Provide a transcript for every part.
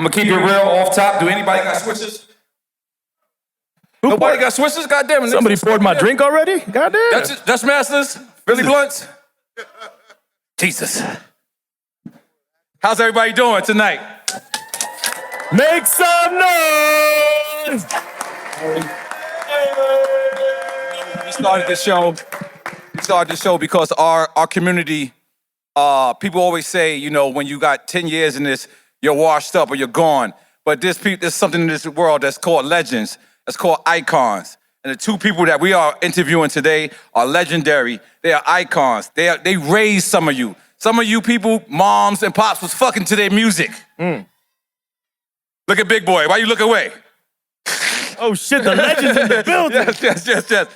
I'm gonna keep it real off top. Do anybody got switches? Nobody got switches? Goddamn it. Somebody poured my drink already? Goddamn. Dutch Masters? Billy Blunts? Jesus. How's everybody doing tonight? Make some noise! We started this show because our community, people always say, you know, when you got 10 years in this, you're washed up or you're gone. But there's something in this world that's called legends. That's called icons. And the two people that we are interviewing today are legendary. They are icons. They raised some of you. Some of you people, moms and pops, was fucking to their music. Look at Big Boy. Why you look away? Oh shit, the legend's in the building. Yes.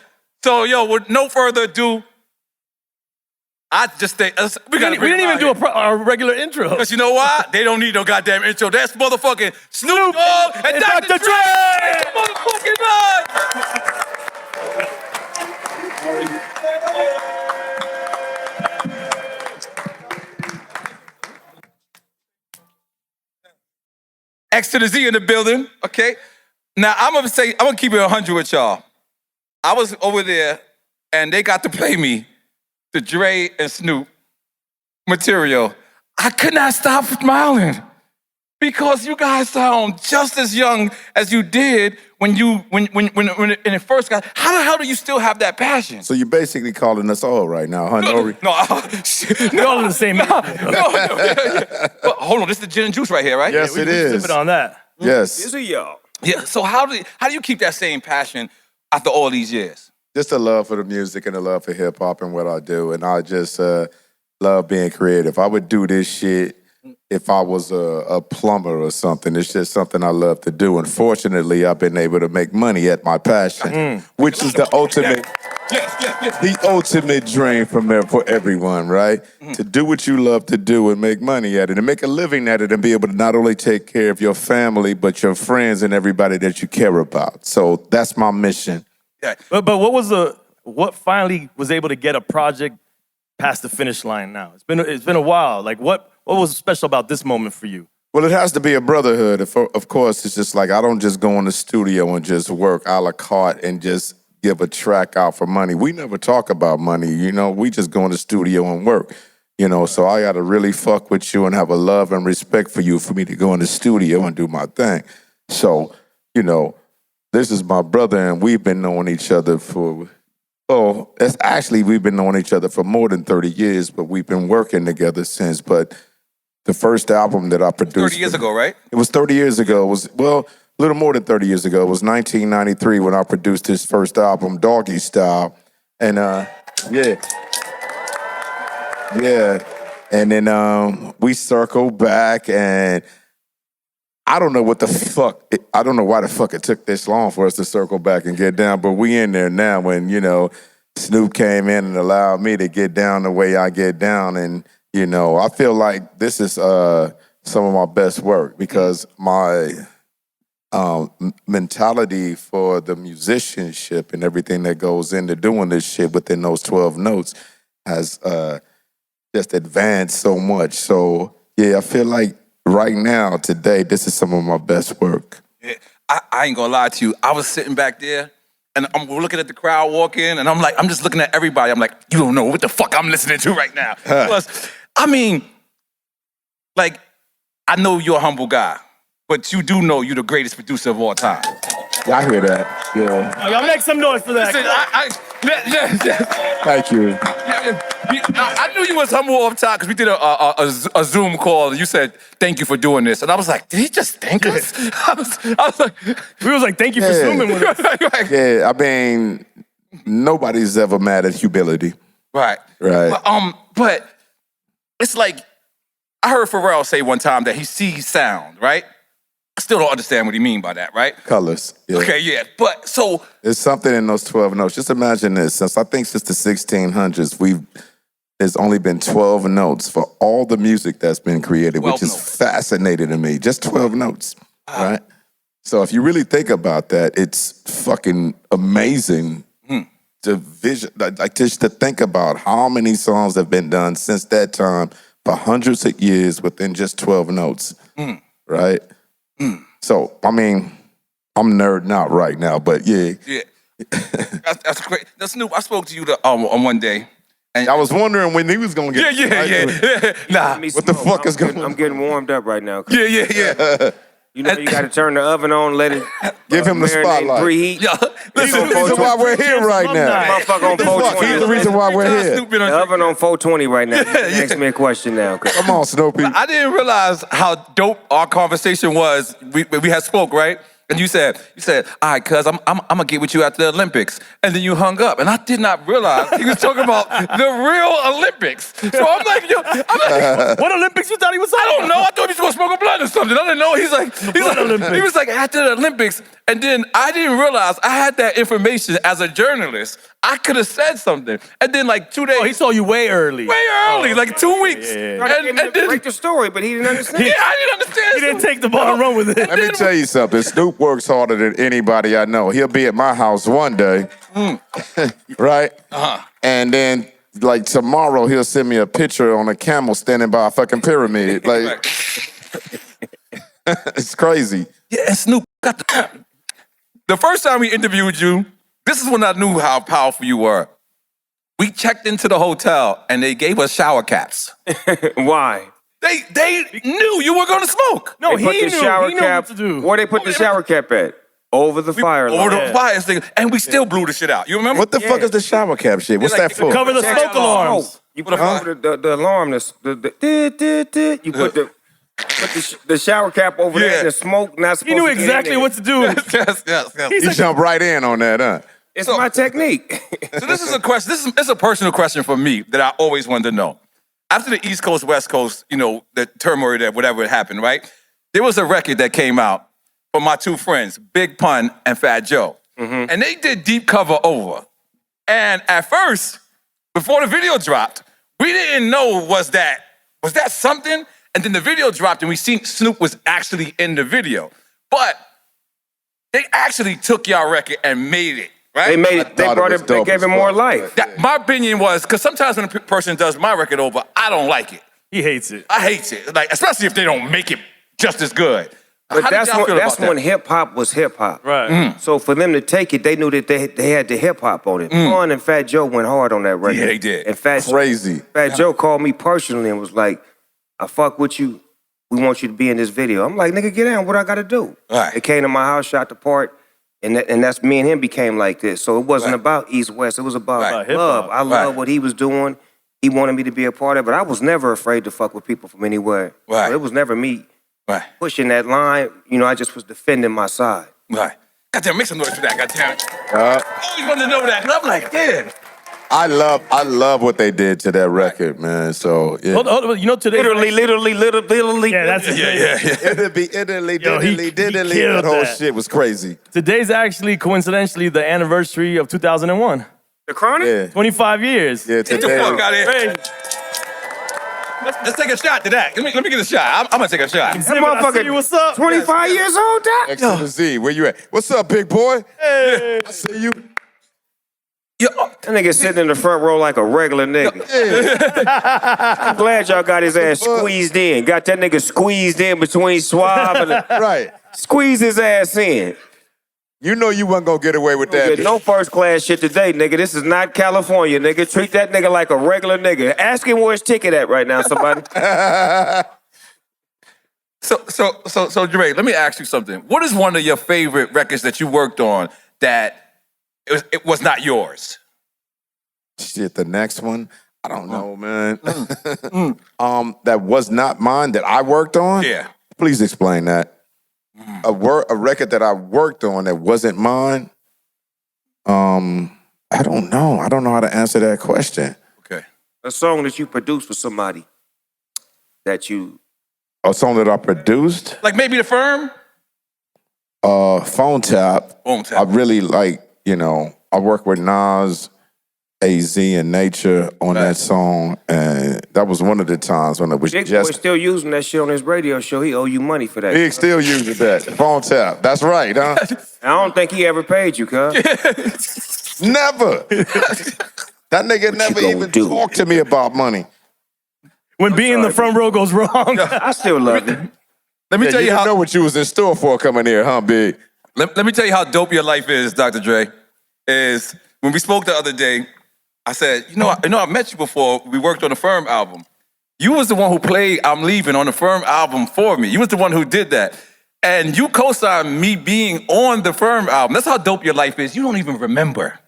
So, yo, with no further ado, I just think we didn't even do a regular intro. Because you know why? They don't need no goddamn intro. That's motherfucking Snoop Dogg and Dr. Dre! Motherfucking nuts! X to the Z in the building, okay? Now, I'm gonna keep it 100 with y'all. I was over there, and they got to play me the Dre and Snoop material. I could not stop smiling because you guys sound just as young as you did when it first got. How the hell do you still have that passion? So you're basically calling us all right now, huh? No, We're all in the same. No. But hold on, this is the gin and juice right here, right? Yes, it is. Sip it on that. Yes. Is it, y'all? Yeah. So how do you keep that same passion after all these years? Just a love for the music and a love for hip hop and what I do, and I just love being creative. I would do this shit if I was a plumber or something. It's just something I love to do. And fortunately, I've been able to make money at my passion, which is the ultimate, the ultimate dream for everyone, right? To do what you love to do and make money at it and make a living at it and be able to not only take care of your family, but your friends and everybody that you care about. So that's my mission. Yeah. But what finally was able to get a project past the finish line now? It's been a while. Like what was special about this moment for you? Well, it has to be a brotherhood. Of course, it's just like I don't just go in the studio and just work a la carte and just give a track out for money. We never talk about money, you know. We just go in the studio and work, you know. So I got to really fuck with you and have a love and respect for you for me to go in the studio and do my thing. So, you know, this is my brother, and we've been knowing each other for... Oh, we've been knowing each other for more than 30 years, but we've been working together since. But the first album that I produced... 30 years ago, right? It was 30 years ago. It was, well, a little more than 30 years ago. It was 1993 when I produced his first album, Doggystyle. And, yeah. And then we circled back, and I don't know what the fuck, I don't know why the fuck it took this long for us to circle back and get down, but we in there now when, you know, Snoop came in and allowed me to get down the way I get down. And, you know, I feel like this is some of my best work because my mentality for the musicianship and everything that goes into doing this shit within those 12 notes has just advanced so much. So, yeah, I feel like right now, today, this is some of my best work. Yeah, I ain't gonna lie to you. I was sitting back there, and I'm looking at the crowd walk in, and I'm just looking at everybody. I'm like, you don't know what the fuck I'm listening to right now. Plus, I mean, like, I know you're a humble guy, but you do know you're the greatest producer of all time. Yeah, I hear that. Yeah. Oh, y'all make some noise for that. Listen, Thank you. I knew you was humble all the time because we did a Zoom call and you said, thank you for doing this. And I was like, did he just thank us? I was like, we was like, thank you for Zooming with us. Yeah, I mean, nobody's ever mad at humility. Right. But it's like, I heard Pharrell say one time that he sees sound, right? I still don't understand what he mean by that, right? Colors. Yeah. Okay, yeah. But so... There's something in those 12 notes. Just imagine this. Since the 1600s, there's only been 12 notes for all the music that's been created, which is fascinating to me. Just 12 notes, right? So if you really think about that, it's fucking amazing to just to think about how many songs have been done since that time for hundreds of years within just 12 notes, right? So, I mean, I'm nerding out right now, but yeah. Yeah. That's great. Now, Snoop, I spoke to you on one day. And I was wondering when he was gonna get. Yeah. Nah. What the fuck is going on? I'm getting warmed up right now. Yeah. You know, you got to turn the oven on, let it Give him the marinate, spotlight. preheat. Yo, He's the listen, reason why we're here right now. Motherfucker on He's 420. the reason why we're here. Snoop been on- The oven on 420 right now. Ask me a question now. Come on, Snoopy. I didn't realize how dope our conversation was. We had spoke, right? And you said, all right, cuz I'm gonna get with you after the Olympics. And then you hung up. And I did not realize he was talking about the real Olympics. So I'm like, What Olympics you thought he was talking I don't know. I thought he was gonna smoke a blunt or something. I didn't know. He was like after the Olympics. And then I didn't realize I had that information as a journalist. I could have said something. And then like 2 days. Oh, he saw you way early. way early, like 2 weeks. And then, break the story, but he didn't understand. yeah, I didn't understand. He didn't take the ball and run with it. Let me tell you something. Snoop works harder than anybody I know. He'll be at my house one day, right? And then, like, tomorrow, he'll send me a picture on a camel standing by a fucking pyramid. Like, it's crazy. Yeah, and Snoop got the first time we interviewed you, this is when I knew how powerful you were. We checked into the hotel and they gave us shower caps. Why? They knew you were gonna smoke. No, They he put the knew. shower He knew cap. what to do. Where they put the shower cap at? Over the fire Over line. the fire thing, and we still blew the shit out. You remember? What the fuck is the shower cap shit? What's like, that for? Cover the smoke alarms. You put over the alarm. You put the shower cap over there, Yeah. and the smoke not supposed He knew to get in exactly there. what to do. yes. He jumped right in on that, huh? It's my technique. So this is a question. This is a personal question for me that I always wanted to know. After the East Coast, West Coast, you know, the turmoil that whatever happened, right? There was a record that came out from my two friends, Big Pun and Fat Joe. And they did Deep Cover Over. And at first, before the video dropped, we didn't know was that something? And then the video dropped and we seen Snoop was actually in the video. But they actually took y'all record and made it, right? They made it. They thought it brought was it. They dope gave as it more fuck. life. My opinion was, because sometimes when a person does my record over, I don't like it. He hates it. I hate it, like especially if they don't make it just as good. But How did that's y'all when feel that's about when that? hip hop was hip hop. Right. So for them to take it, they knew that they had the hip hop on it. Pun and Fat Joe went hard on that record. Yeah, they did. And Crazy. Fat Joe called me personally and was like, "I fuck with you. We want you to be in this video." I'm like, "Nigga, get down. What I got to do?" Right. They came to my house, shot the part, and that's me and him became like this. So it wasn't Right. about East West. It was about Right. love. Hip-hop. I love Right. what he was doing. He wanted me to be a part of it. I was never afraid to fuck with people from anywhere. Right. So it was never me Right, pushing that line. You know, I just was defending my side. right. Goddamn, make some noise for that. Goddamn. I always wanted to know that. 'Cause I'm like, yeah. I love what they did to that record, man. So yeah. Hold on, you know today. Literally. Yeah, that's it. Yeah. It'd be Italy, Yo, he diddly. killed That whole that. shit was crazy. Today's actually coincidentally the anniversary of 2001. The Chronic? Yeah. 25 years. Yeah, Get the today. fuck out of here. Hey, Let's take a shot to that. Let me get a shot. I'm gonna take a shot. That Exhibit, I see motherfucker, you. What's up? 25 years old, Doc? X to the Z. Where you at? What's up, big boy? Hey. I see you. Yo, That nigga sitting in the front row like a regular nigga. I'm glad y'all got his ass squeezed in. Got that nigga squeezed in between Suave and Right. squeeze his ass in. You know you wasn't gonna get away with that. Get no first class shit today, nigga. This is not California, nigga. Treat that nigga like a regular nigga. Ask him where his ticket at right now, somebody. So Dre, let me ask you something. What is one of your favorite records that you worked on that it was not yours? Shit, the next one. I don't know, man. That was not mine that I worked on? Yeah. Please explain that. A record that I worked on that wasn't mine. I don't know. I don't know how to answer that question. Okay. A song that you produced for somebody that you... A song that I produced, Like maybe The Firm? Phone Tap. Phone Tap. I really like, I work with Nas, AZ, and Nature on that song, and that was one of the times when it was Big Boy just... still using that shit on his radio show. He owe you money for that. Big still uses that. Phone Tap. That's right, huh? I don't think he ever paid you, cuz. Never. That nigga never gonna even do? talked to me about money. When being in the front row goes wrong. I still love him. Let me tell you didn't how. know what you was in store for coming here, huh, Big? Let me tell you how dope your life is, Dr. Dre. Is when we spoke the other day, I said, I met you before. We worked on the Firm album. You was the one who played "I'm Leaving" on the Firm album for me. You was the one who did that, and you co-signed me being on the Firm album. That's how dope your life is. You don't even remember.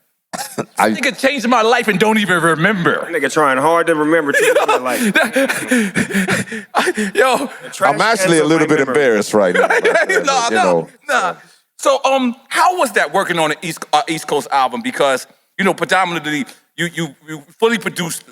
I nigga changed my life and don't even remember. That nigga trying hard to remember to live my life. Yo, I'm actually a little bit embarrassed right now. Nah. So, how was that working on the East Coast album? Because predominantly you fully produced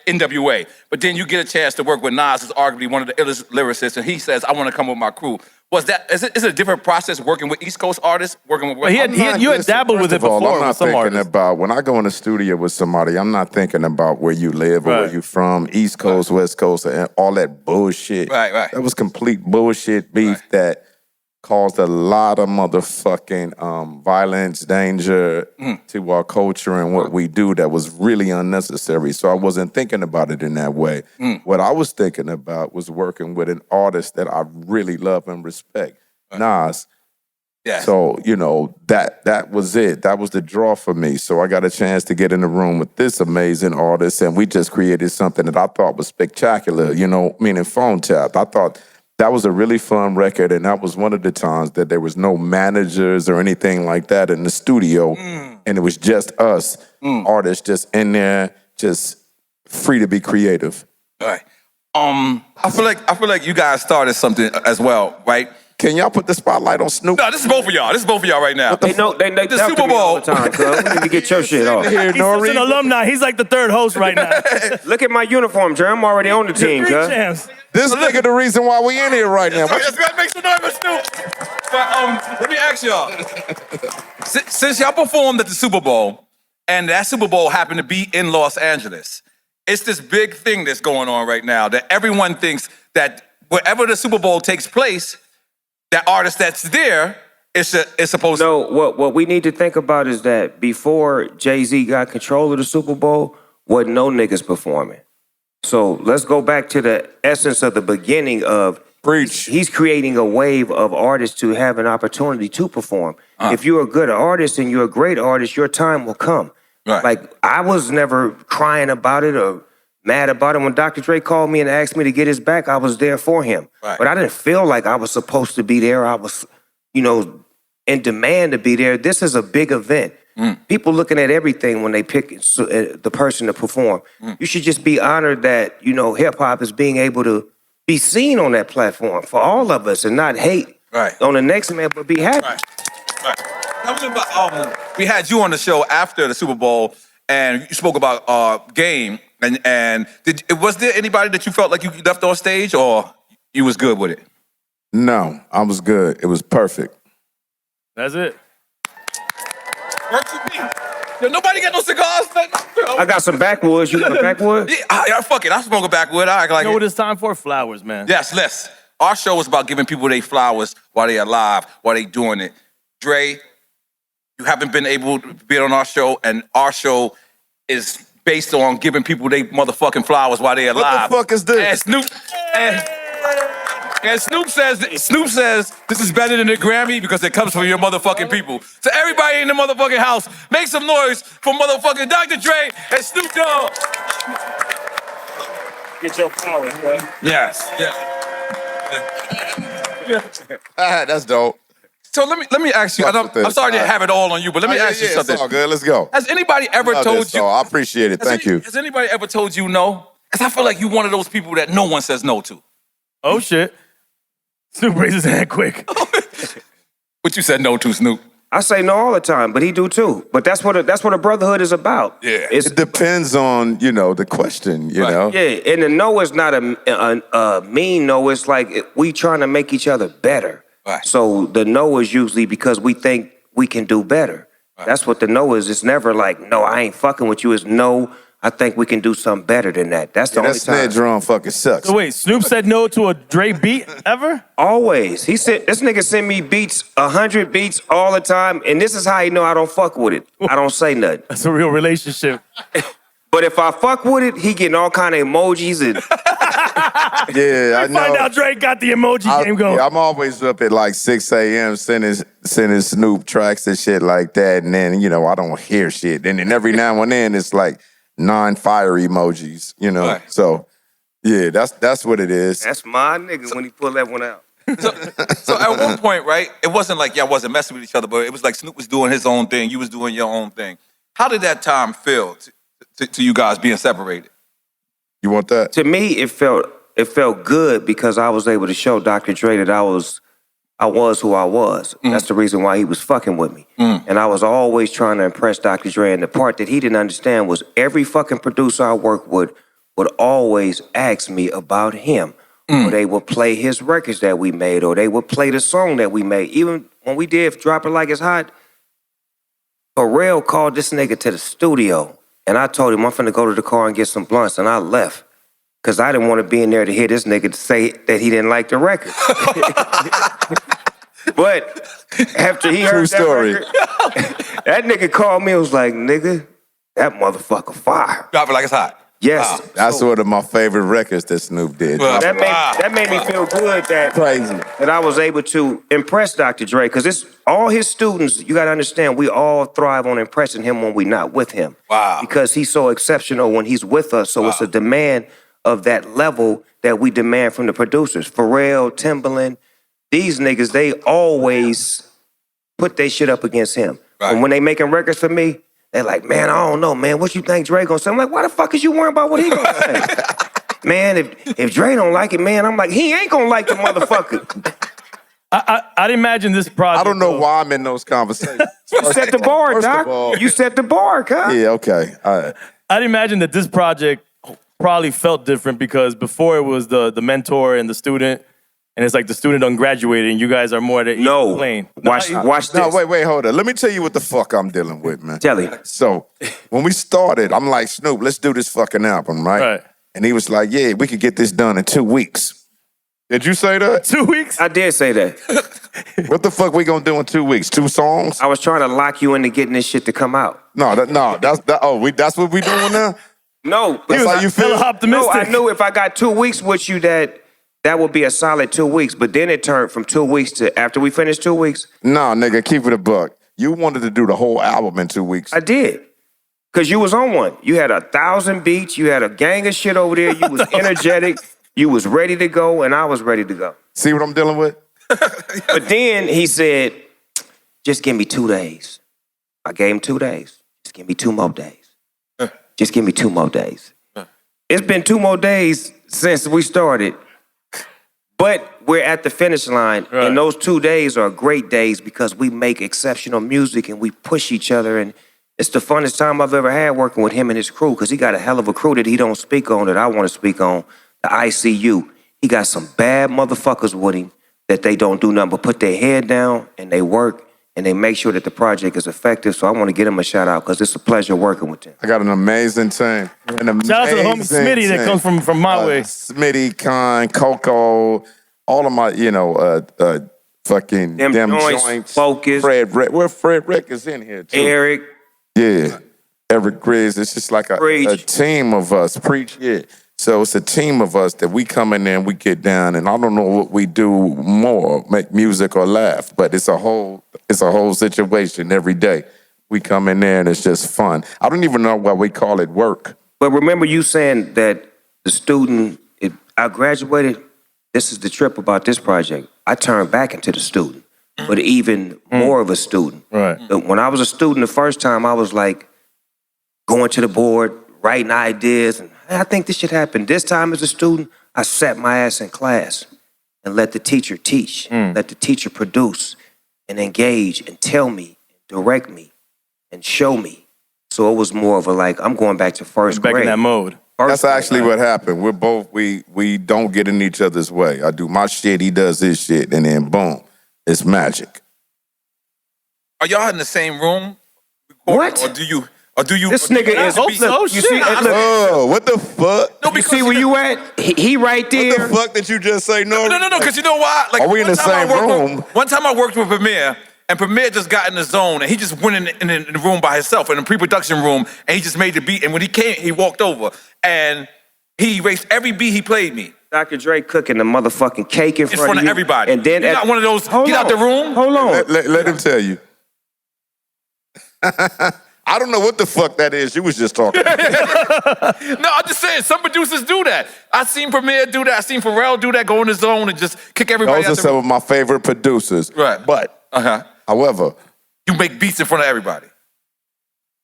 N.W.A, but then you get a chance to work with Nas, who's arguably one of the illest lyricists, and he says, "I want to come with my crew." Is it a different process working with East Coast artists? Working with you had dabbled with it before. I'm not with some thinking artists. about when I go in the studio with somebody. I'm not thinking about where you live or where you from, East Coast, West Coast, and all that bullshit. Right. That was complete bullshit beef that caused a lot of motherfucking violence, danger to our culture and what we do that was really unnecessary. So I wasn't thinking about it in that way. What I was thinking about was working with an artist that I really love and respect, Nas. Yeah. So, that was it. That was the draw for me. So I got a chance to get in the room with this amazing artist, and we just created something that I thought was spectacular, meaning Phone Tap. I thought that was a really fun record, and that was one of the times that there was no managers or anything like that in the studio, and it was just us, artists, just in there, just free to be creative. All right. I feel like you guys started something as well, right? Can y'all put the spotlight on Snoop? No, this is both of y'all. This is both of y'all right now. They the Super me all Bowl. the time, cuz. We need to get your shit off. Here, He's N.O.R.E. an alumni. He's like the third host right now. Look at my uniform, Dre. I'm already on the team, Three cuz. champs. This nigga the reason why we in here right now. Let's make some noise for Snoop. But let me ask y'all. Since y'all performed at the Super Bowl, and that Super Bowl happened to be in Los Angeles, it's this big thing that's going on right now that everyone thinks that wherever the Super Bowl takes place, that artist that's there is supposed to. No, what we need to think about is that before Jay-Z got control of the Super Bowl, wasn't no niggas performing. So let's go back to the essence of the beginning of Preach. He's creating a wave of artists to have an opportunity to perform. If you're a good artist and you're a great artist, your time will come. Right. Like, I was never crying about it or mad about it. When Dr. Dre called me and asked me to get his back, I was there for him. Right. But I didn't feel like I was supposed to be there. I was, in demand to be there. This is a big event. People looking at everything when they pick the person to perform. You should just be honored that, hip-hop is being able to be seen on that platform for all of us and not hate on the next man, but be happy. We had you on the show after the Super Bowl, and you spoke about game. And was there anybody that you felt like you left on stage, or you was good with it? No, I was good. It was perfect. That's it. Works with me. Yo, nobody got no cigars. I got some backwoods. You got a backwood? Yeah, fuck it. I smoke a backwood. I act like You know what it's time for? Flowers, man. Yes, let's. Our show is about giving people their flowers while they're alive, while they doing it. Dre, you haven't been able to be on our show, and our show is based on giving people their motherfucking flowers while they're alive. What the fuck is this? And Snoop says this is better than the Grammy because it comes from your motherfucking people. So everybody in the motherfucking house, make some noise for motherfucking Dr. Dre and Snoop Dogg. Get your flowers, bro. Yes. That's dope. So let me ask you. I'm sorry to have it all on you, but let me ask you something. It's all good. Let's go. Has anybody ever told you? I appreciate it. Thank you. Has anybody ever told you no? Because I feel like you're one of those people that no one says no to. Oh, shit. Snoop raised his hand quick. What you said no to, Snoop? I say no all the time, but he do too. But that's what a brotherhood is about. Yeah. It depends on, the question, you know? Yeah, and the no is not a mean no. It's like we trying to make each other better. Right. So the no is usually because we think we can do better. Right. That's what the no is. It's never like, no, I ain't fucking with you. It's no, I think we can do something better than that. That's the only That time. snare drum fucking sucks. So wait, Snoop said no to a Dre beat ever? Always. He said, this nigga send me beats, 100 beats all the time, and this is how he know I don't fuck with it. I don't say nothing. That's a real relationship. But if I fuck with it, he getting all kind of emojis and Yeah, I know. Find out Drake got the emoji game going. Yeah, I'm always up at like 6 a.m. sending Snoop tracks and shit like that, and then I don't hear shit, and then every now and then it's like 9 fire emojis, Right. So yeah, that's what it is. That's my nigga when he pulled that one out. So at one point, right, it wasn't like y'all wasn't messing with each other, but it was like Snoop was doing his own thing, you was doing your own thing. How did that time feel to you guys being separated? You want that? To me, it felt good because I was able to show Dr. Dre that I was who I was. That's the reason why he was fucking with me. And I was always trying to impress Dr. Dre. And the part that he didn't understand was every fucking producer I worked with would always ask me about him. Or they would play his records that we made, or they would play the song that we made. Even when we did Drop It Like It's Hot, Pharrell called this nigga to the studio. And I told him I'm finna go to the car and get some blunts, and I left. Because I didn't want to be in there to hear this nigga say that he didn't like the record. But after he heard that record, that nigga called me and was like, nigga, that motherfucker fire. Drop It Like It's Hot. Yes. That's one of my favorite records that Snoop did. Well, That made me feel good that I was able to impress Dr. Dre, because it's all his students, you gotta understand, we all thrive on impressing him when we're not with him. Wow. Because he's so exceptional when he's with us, so it's a demand of that level that we demand from the producers. Pharrell, Timbaland, these niggas, they always put their shit up against him. Right. And when they making records for me, they're like, man, I don't know, man. What you think Dre gonna say? I'm like, why the fuck is you worrying about what he gonna say? Man, if Dre don't like it, man, I'm like, he ain't gonna like the motherfucker. I'd imagine this project. I don't know why I'm in those conversations. You set the bar, First of Doc. all- You set the bar, cuz. Yeah, okay. All right. I'd imagine that this project probably felt different because before it was the mentor and the student, and it's like the student done graduated and you guys are more at an equal plane. Watch this. No, wait, hold on. Let me tell you what the fuck I'm dealing with, man. Tell him. So, when we started, I'm like, Snoop, let's do this fucking album, right? Right. And he was like, yeah, we could get this done in 2 weeks. Did you say that? 2 weeks? I did say that. What the fuck we gonna do in 2 weeks? 2 songs? I was trying to lock you into getting this shit to come out. That's what we doing now? No. That's how you feel? Hella optimistic. No, I knew if I got 2 weeks with you that would be a solid 2 weeks. But then it turned from 2 weeks to after we finished 2 weeks. Nah, nigga, keep it a buck. You wanted to do the whole album in 2 weeks. I did. Because you was on one. You had 1,000 beats. You had a gang of shit over there. You was energetic. You was ready to go, and I was ready to go. See what I'm dealing with? But then he said, just give me 2 days. I gave him 2 days. Just give me 2 more days. Just give me 2 more days. It's been 2 more days since we started. But we're at the finish line, and those 2 days are great days because we make exceptional music and we push each other, and it's the funnest time I've ever had working with him and his crew, because he got a hell of a crew that he don't speak on that I want to speak on, the ICU. He got some bad motherfuckers with him that they don't do nothing but put their head down and they work and they make sure that the project is effective. So I want to give him a shout out because it's a pleasure working with him. I got an amazing team. Shout out to the homie Smitty that comes from my way. Smitty, Khan, Coco, all of my, fucking Them joints, Focus. Fred Rick. Well, Fred Rick is in here too. Eric. Yeah. Eric Grizz. It's just like a team of us. Preach, yeah. So it's a team of us that we come in there and we get down, and I don't know what we do more, make music or laugh, but it's a whole situation every day. We come in there and it's just fun. I don't even know why we call it work. But remember you saying that the student, I graduated, this is the trip about this project. I turned back into the student, but even more of a student. Right. When I was a student the first time, I was like going to the board, writing ideas, and I think this should happen. This time as a student, I sat my ass in class and let the teacher teach, let the teacher produce and engage and tell me, direct me, and show me. So it was more of a like, I'm going back to first grade. Back in that mode. That's actually what happened. We're both, we don't get in each other's way. I do my shit, he does his shit, and then boom, it's magic. Are y'all in the same room? What? Or do you? This nigga is. hope so. You see, look, Oh, what the fuck? No, you because see where you at? He right there. What the fuck did you just say? No, No, because you know why? Like, Are we in one the time same I worked room? One time I worked with Premier, and Premier just got in the zone, and he just went in the room by himself, in the pre-production room, and he just made the beat. And when he came, he walked over, and he erased every beat he played me. Dr. Dre cooking the motherfucking cake in front of you, everybody. and then you got one of those. Get out the room. Hold on. Let him tell you. I don't know what the fuck that is. You was just talking. No, I'm just saying, some producers do that. I seen Premier do that. I seen Pharrell do that, go in the zone and just kick everybody Those out are the some room. of my favorite producers. Right. But, however, You make beats in front of everybody.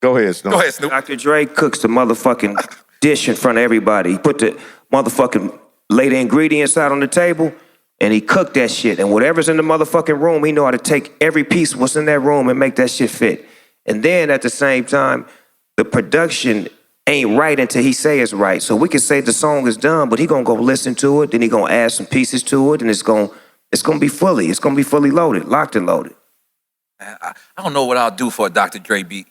go ahead, Snoop. Go ahead, Snoop. Dr. Dre cooks the motherfucking dish in front of everybody. He put the motherfucking lay the ingredients out on the table, and he cooked that shit. And whatever's in the motherfucking room, he know how to take every piece of what's in that room and make that shit fit. And then at the same time, the production ain't right until he say it's right. So we can say the song is done, but he gonna go listen to it, then he gonna add some pieces to it, and it's gonna be fully loaded, locked and loaded. I don't know what I'll do for a Dr. Dre beat.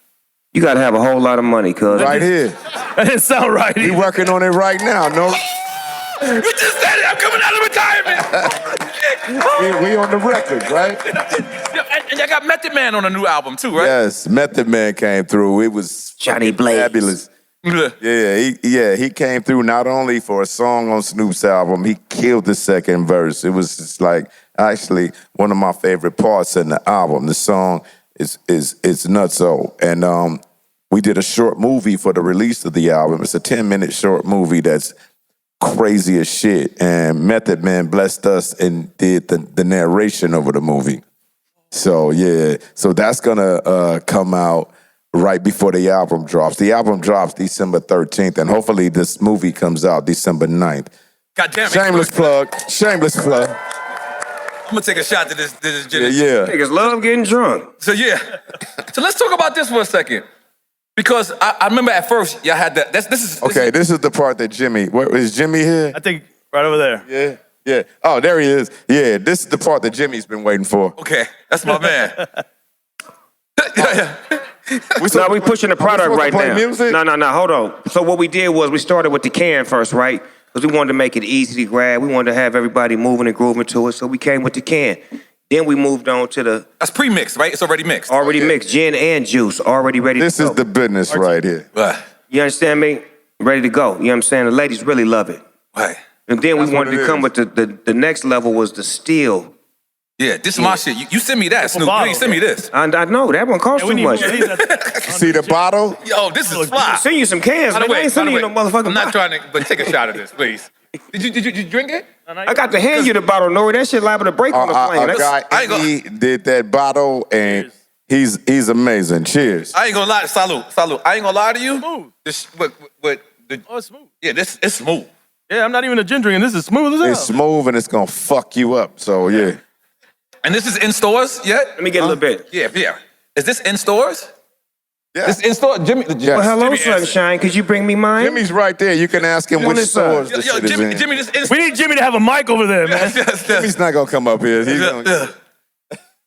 You gotta have a whole lot of money, cuz. Right here. That didn't sound right. We working on it right now. No, You just said it. I'm coming out of retirement. we on the record, right? And y'all got Method Man on a new album too, right? Yes, Method Man came through. It was Johnny Blaze. fabulous. Yeah. He came through not only for a song on Snoop's album, he killed the second verse. It was just like actually one of my favorite parts in the album. The song is nutso, and we did a short movie for the release of the album. It's a 10-minute short movie that's crazy as shit, and Method Man blessed us and did the narration over the movie. So yeah, so that's gonna come out right before the album drops. The album drops December 13th, and hopefully this movie comes out December 9th. God damn it. Shameless plug. Shameless plug. I'm gonna take a shot to this Yeah. Niggas love getting drunk. So yeah. So let's talk about this for a second. Because I remember at first y'all had that. This is the part that Jimmy. Where is Jimmy here? I think right over there. Yeah. Oh, there he is. Yeah, this is the part that Jimmy's been waiting for. Okay, that's my man. No, we pushing the product right now. Music? No, hold on. So what we did was we started with the can first, right? Because we wanted to make it easy to grab. We wanted to have everybody moving and grooving to it, so we came with the can. Then we moved on to the That's pre-mixed, right? It's already mixed. already mixed gin and juice, already ready This to go. is the business right here. You understand me? Ready to go. You know what I'm saying? The ladies really love it. Right. And then That's we wanted what to it come is. with the next level was the steel. Yeah, this is my shit. You send me that, Snoop. You bottle. ain't send me this. I know, that one costs too much. See the bottle? Yo, this is fly. Send you some cans, By the man. I way, ain't sending you no motherfucking I'm not bottle. trying to, but take a shot of this, please. Did you drink it? I got to hand you the bottle, N.O.R.E. That shit liable to break on the plane. A guy, I ain't gonna- he did that bottle, and he's amazing. Cheers. I ain't gonna lie. Salute. I ain't gonna lie to you. Smooth. This, Oh, it's smooth. yeah, it's smooth. Yeah, I'm not even a gin drinker. This is smooth as hell. It's smooth, and it's gonna fuck you up. So yeah. And this is in stores yet? Let me get a little bit. Yeah. Is this in stores? Yeah. This in store, Jimmy. Yes. Well, hello, Jimmy answered. Sunshine. Could you bring me mine? Jimmy's right there. You can ask him On which this side. stores the Yo, shit is in. Jimmy, this in We need Jimmy to have a mic over there, man. Jimmy's not gonna come up here. He's gonna,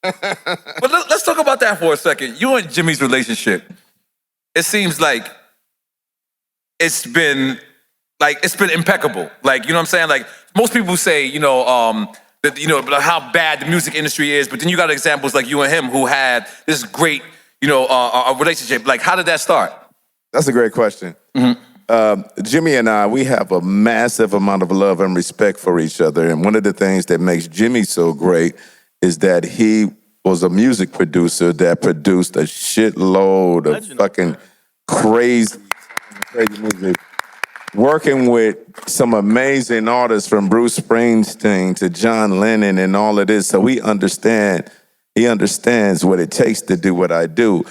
But let's talk about that for a second. You and Jimmy's relationship. It seems like it's been impeccable. Like, you know what I'm saying? Like most people say, that how bad the music industry is, but then you got examples like you and him who had this great, a relationship. Like, how did that start? That's a great question. Jimmy and I, we have a massive amount of love and respect for each other. And one of the things that makes Jimmy so great is that he was a music producer that produced a shitload of fucking crazy music. Working with some amazing artists from Bruce Springsteen to John Lennon and all of this. So he understands what it takes to do what I do.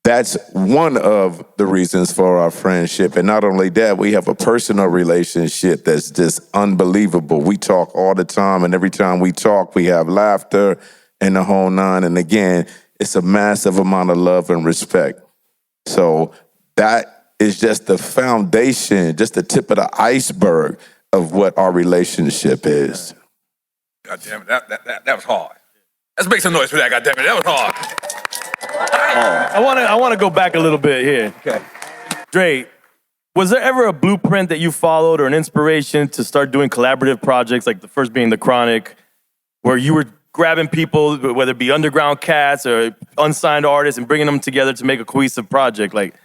That's one of the reasons for our friendship. And not only that, we have a personal relationship that's just unbelievable. We talk all the time, and every time we talk, we have laughter and the whole nine. And again, it's a massive amount of love and respect. So that is just the foundation, just the tip of the iceberg of what our relationship is. God damn it, that was hard. Let's make some noise for that, God damn it, that was hard. I want to go back a little bit here. Okay. Dre, was there ever a blueprint that you followed or an inspiration to start doing collaborative projects, like the first being The Chronic, where you were grabbing people, whether it be underground cats or unsigned artists, and bringing them together to make a cohesive project? Like,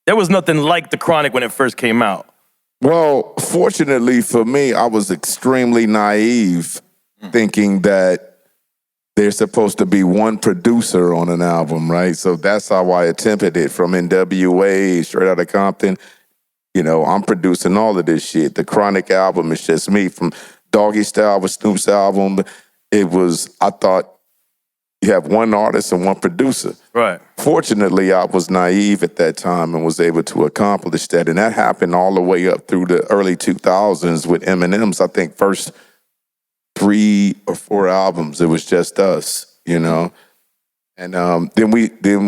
there was nothing like The Chronic when it first came out. Well, fortunately for me, I was extremely naive, thinking that there's supposed to be one producer on an album, right? So that's how I attempted it from N.W.A, straight Outta Compton. You know, I'm producing all of this shit. The Chronic album is just me. From Doggystyle with Snoop's album, I thought you have one artist and one producer. Right. Fortunately, I was naive at that time and was able to accomplish that. And that happened all the way up through the early 2000s with Eminem's, I think, first 3 or 4 albums. It was just us, you know. And then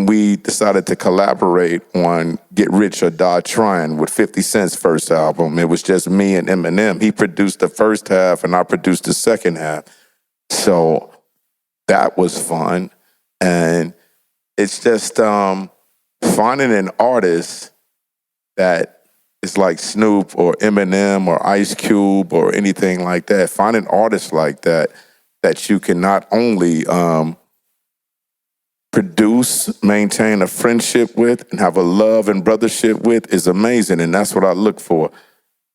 we decided to collaborate on Get Rich or Die Trying with 50 Cent's first album. It was just me and Eminem. He produced the first half and I produced the second half. So that was fun. And it's just finding an artist that is like Snoop or Eminem or Ice Cube or anything like that. Finding artists like that you can not only produce, maintain a friendship with, and have a love and brothership with is amazing, and that's what I look for.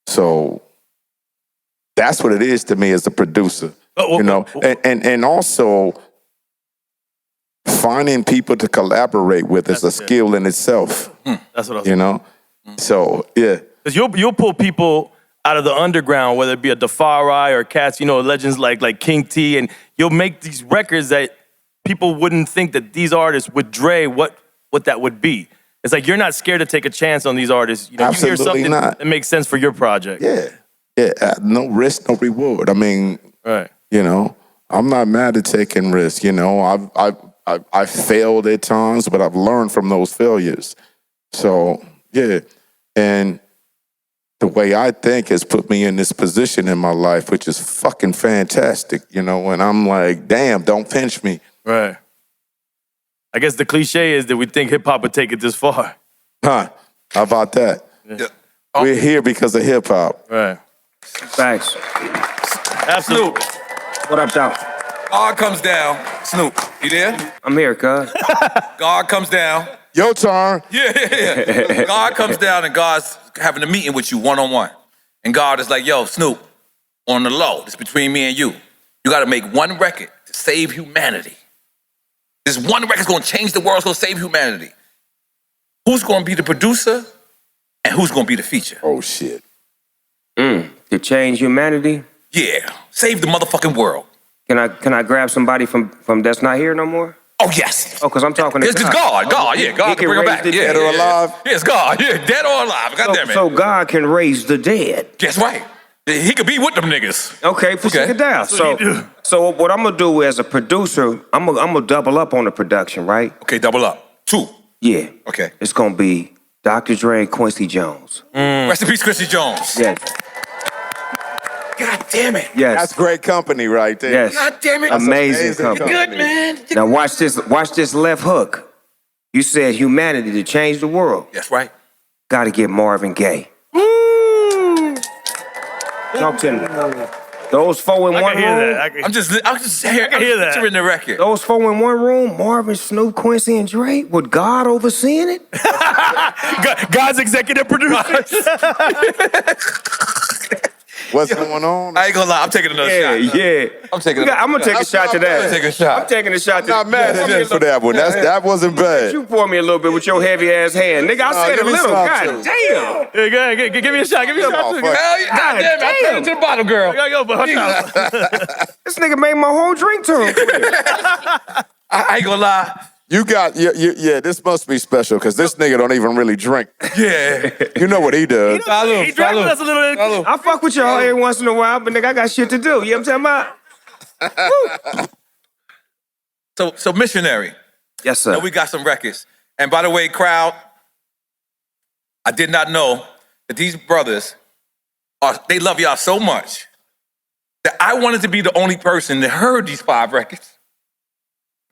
So that's what it is to me as a producer, you know. And also finding people to collaborate with is a skill in itself. That's what I was you know. So yeah, because you'll pull people out of the underground, whether it be a N.W.A or cats, you know, legends like King T, and you'll make these records that people wouldn't think that these artists with Dre, what that would be. It's like you're not scared to take a chance on these artists. You know, absolutely you hear something not. that makes sense for your project. Yeah, no risk, no reward. I mean, right. You know, I'm not mad at taking risks. You know, I've failed at times, but I've learned from those failures. So yeah, and the way I think has put me in this position in my life, which is fucking fantastic. You know, and I'm like, damn, don't pinch me. Right. I guess the cliche is that we think hip hop would take it this far. Huh? How about that? Yeah. We're here because of hip hop. Right. Thanks. Absolutely. What up, dog? God comes down. Snoop, you there? I'm here, cuz. God comes down. Your turn. Yeah. God comes down and God's having a meeting with you one-on-one. And God is like, yo, Snoop, on the low, it's between me and you. You gotta make one record to save humanity. This one record's gonna change the world, it's gonna save humanity. Who's gonna be the producer and who's gonna be the feature? Oh shit. To change humanity? Yeah, save the motherfucking world. Can I grab somebody from that's not here no more? Oh, yes. Oh, because I'm talking to It's God, God, He can bring him raise back. the Yeah, dead or alive? Yeah, it's God, yeah, dead or alive, God damn it. So God can raise the dead. Guess right. He could be with them niggas. Okay, push it down. So what I'm gonna do as a producer, I'm gonna double up on the production, right? Okay, double up. 2. Yeah. Okay. It's gonna be Dr. Dre and Quincy Jones. Rest in peace, Quincy Jones. Yes. God damn it. Yes. That's great company right there. Yes. God damn it. Amazing company. Good, man. Now watch this left hook. You said humanity to change the world. That's right. Gotta get Marvin Gaye. Talk to me. Those 4 in I one can hear room. that. I'm just here. I can hear that. Picturing the record. Those 4 in one room, Marvin, Snoop, Quincy, and Dre, with God overseeing it? God's executive producer. What's going on? I ain't gonna lie, I'm taking another shot. Yeah. I'm taking I'm gonna take a shot to that. I'm taking a shot. I'm taking a shot to Not mad at you for that one. That wasn't bad. You pour me a little bit with your heavy ass hand. Nigga, I said a give me little. some, God too. damn. Yeah, go ahead, give me a shot. Give me a shot. on, too. fuck. Hell yeah. God damn it. I turned it to the bottom, girl. I gotta go, but This nigga made my whole drink turn clear. I ain't gonna lie. You got, this must be special because this nigga don't even really drink. Yeah. You know what he does. he drank with us a little. I fuck with y'all every once in a while, but nigga, I got shit to do. You know what I'm talking about? So Missionary. Yes, sir. And we got some records. And by the way, crowd, I did not know that these brothers, they love y'all so much that I wanted to be the only person that heard these 5 records.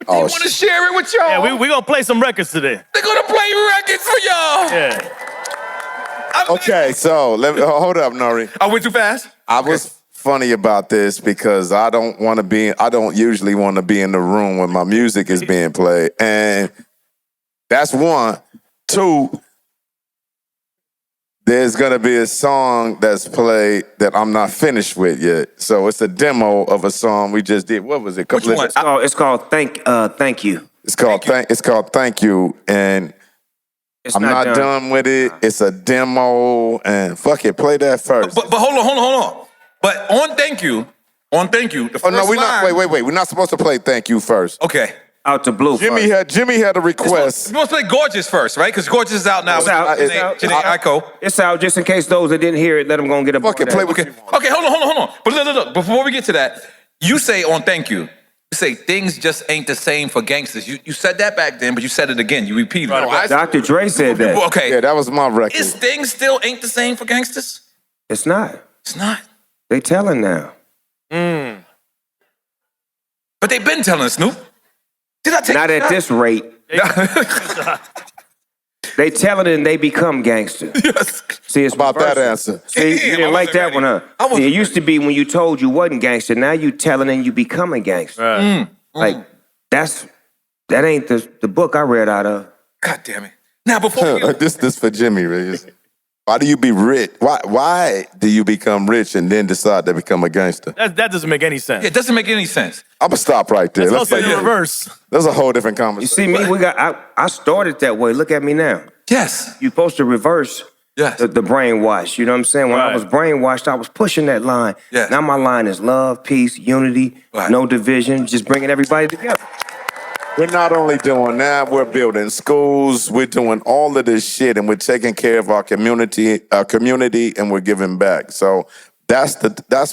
They want to share it with y'all. Yeah, we gonna play some records today. They're gonna play records for y'all. Yeah. Okay, so hold up, N.O.R.E. I went too fast? I was funny about this because I don't usually want to be in the room when my music is being played. And that's 1. 2, there's gonna be a song that's played that I'm not finished with yet. So it's a demo of a song we just did. What was it? Which one? It's called Thank You. It's called Thank You, and It's I'm not done with it. It's a demo, and fuck it, play that first. But hold on. But on Thank You, the first no, we're line, not. Wait. We're not supposed to play Thank You first. Okay. Out the blue. Jimmy had a request. You're supposed to play Gorgeous first, right? Because Gorgeous is out now. It's out. Janae Aiko. It's out just in case those that didn't hear it, let them go and get a Fuck it, play what Okay. you want. Okay, hold on. But look, before we get to that, you say on Thank You, you say things just ain't the same for gangsters. You said that back then, but you said it again. You repeated it. Dr. Dre said that. Okay. Yeah, that was my record. Is things still ain't the same for gangsters? It's not. It's not. They telling now. But they've been telling us, Snoop. Did I take Not a at shot? this rate. They telling it and they become gangster. Yes. See, it's About that reversal. answer. See, you Damn, I didn't like wasn't that one, huh? ready. I wasn't It used to be when you told you wasn't gangster. Now you telling and you becoming gangster. Like that ain't the book I read out of. God damn it. Now, before we This for Jimmy, Reyes. Why do you be rich? Why do you become rich and then decide to become a gangster? That doesn't make any sense. it doesn't make any sense. I'm gonna stop right there. It's Let's also say in reverse. That's a whole different You conversation. see me? I started that way. Look at me now. Yes. You're supposed to reverse Yes. the brainwash. You know what I'm saying? When I Right. was brainwashed, I was pushing that line. Yes. Now my line is love, peace, unity, Right. no division, just bringing everybody together. We're not only doing that, we're building schools, we're doing all of this shit, and we're taking care of our community, and we're giving back. So that's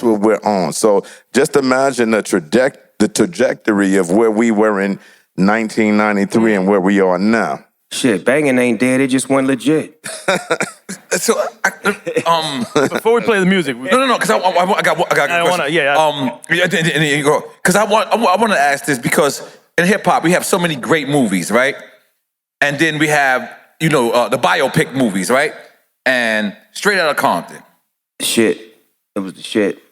what we're on. So just imagine the trajectory of where we were in 1993 and where we are now. Shit, banging ain't dead. It just went legit. So, Before we play the music, no, because I got a question. wanna- yeah. And you go. Because I want to ask this because in hip hop we have so many great movies, right? And then we have the biopic movies, right? And Straight Outta Compton. Shit. It was the shit.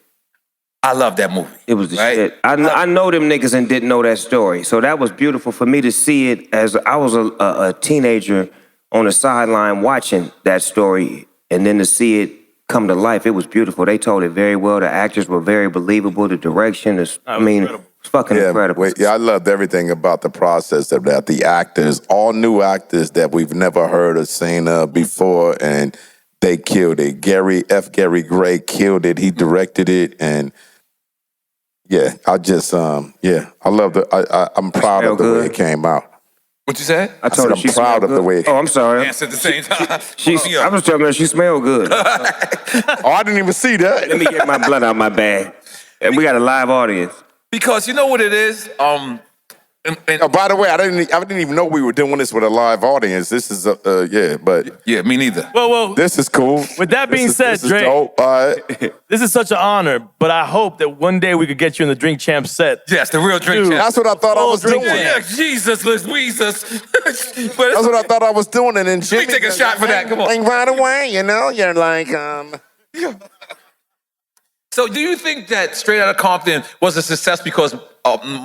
I love that movie. It was the right? shit. I know them niggas and didn't know that story. So that was beautiful for me to see it as I was a teenager on the sideline watching that story and then to see it come to life. It was beautiful. They told it very well. The actors were very believable. The direction is, incredible. it's fucking incredible. I loved everything about the process of that. The actors, all new actors that we've never heard or seen before, and they killed it. Gary Gray killed it. He directed it, and yeah, I love it. I'm proud of the way it came out. What you said? I told her I'm she proud smelled of the good. way it Oh, I'm sorry. Answer at the same time. I was telling her she smelled good. Oh, I didn't even see that. Let me get my blood out my bag. And we got a live audience. Because you know what it is? Oh, by the way, I didn't even know we were doing this with a live audience. This is but Yeah, me neither. well, this is cool. With that being said, this is Dre- dope. All right. this is such an honor, but I hope that one day we could get you in the Drink Champ set. Yes, the real drink Dude. champ. That's what I thought I was Drink doing. champ. Yeah, Jesus, Louises. That's what I thought I was doing, and then Jimmy take a shot for that. Come on. Like right away, you're like So do you think that Straight Outta Compton was a success because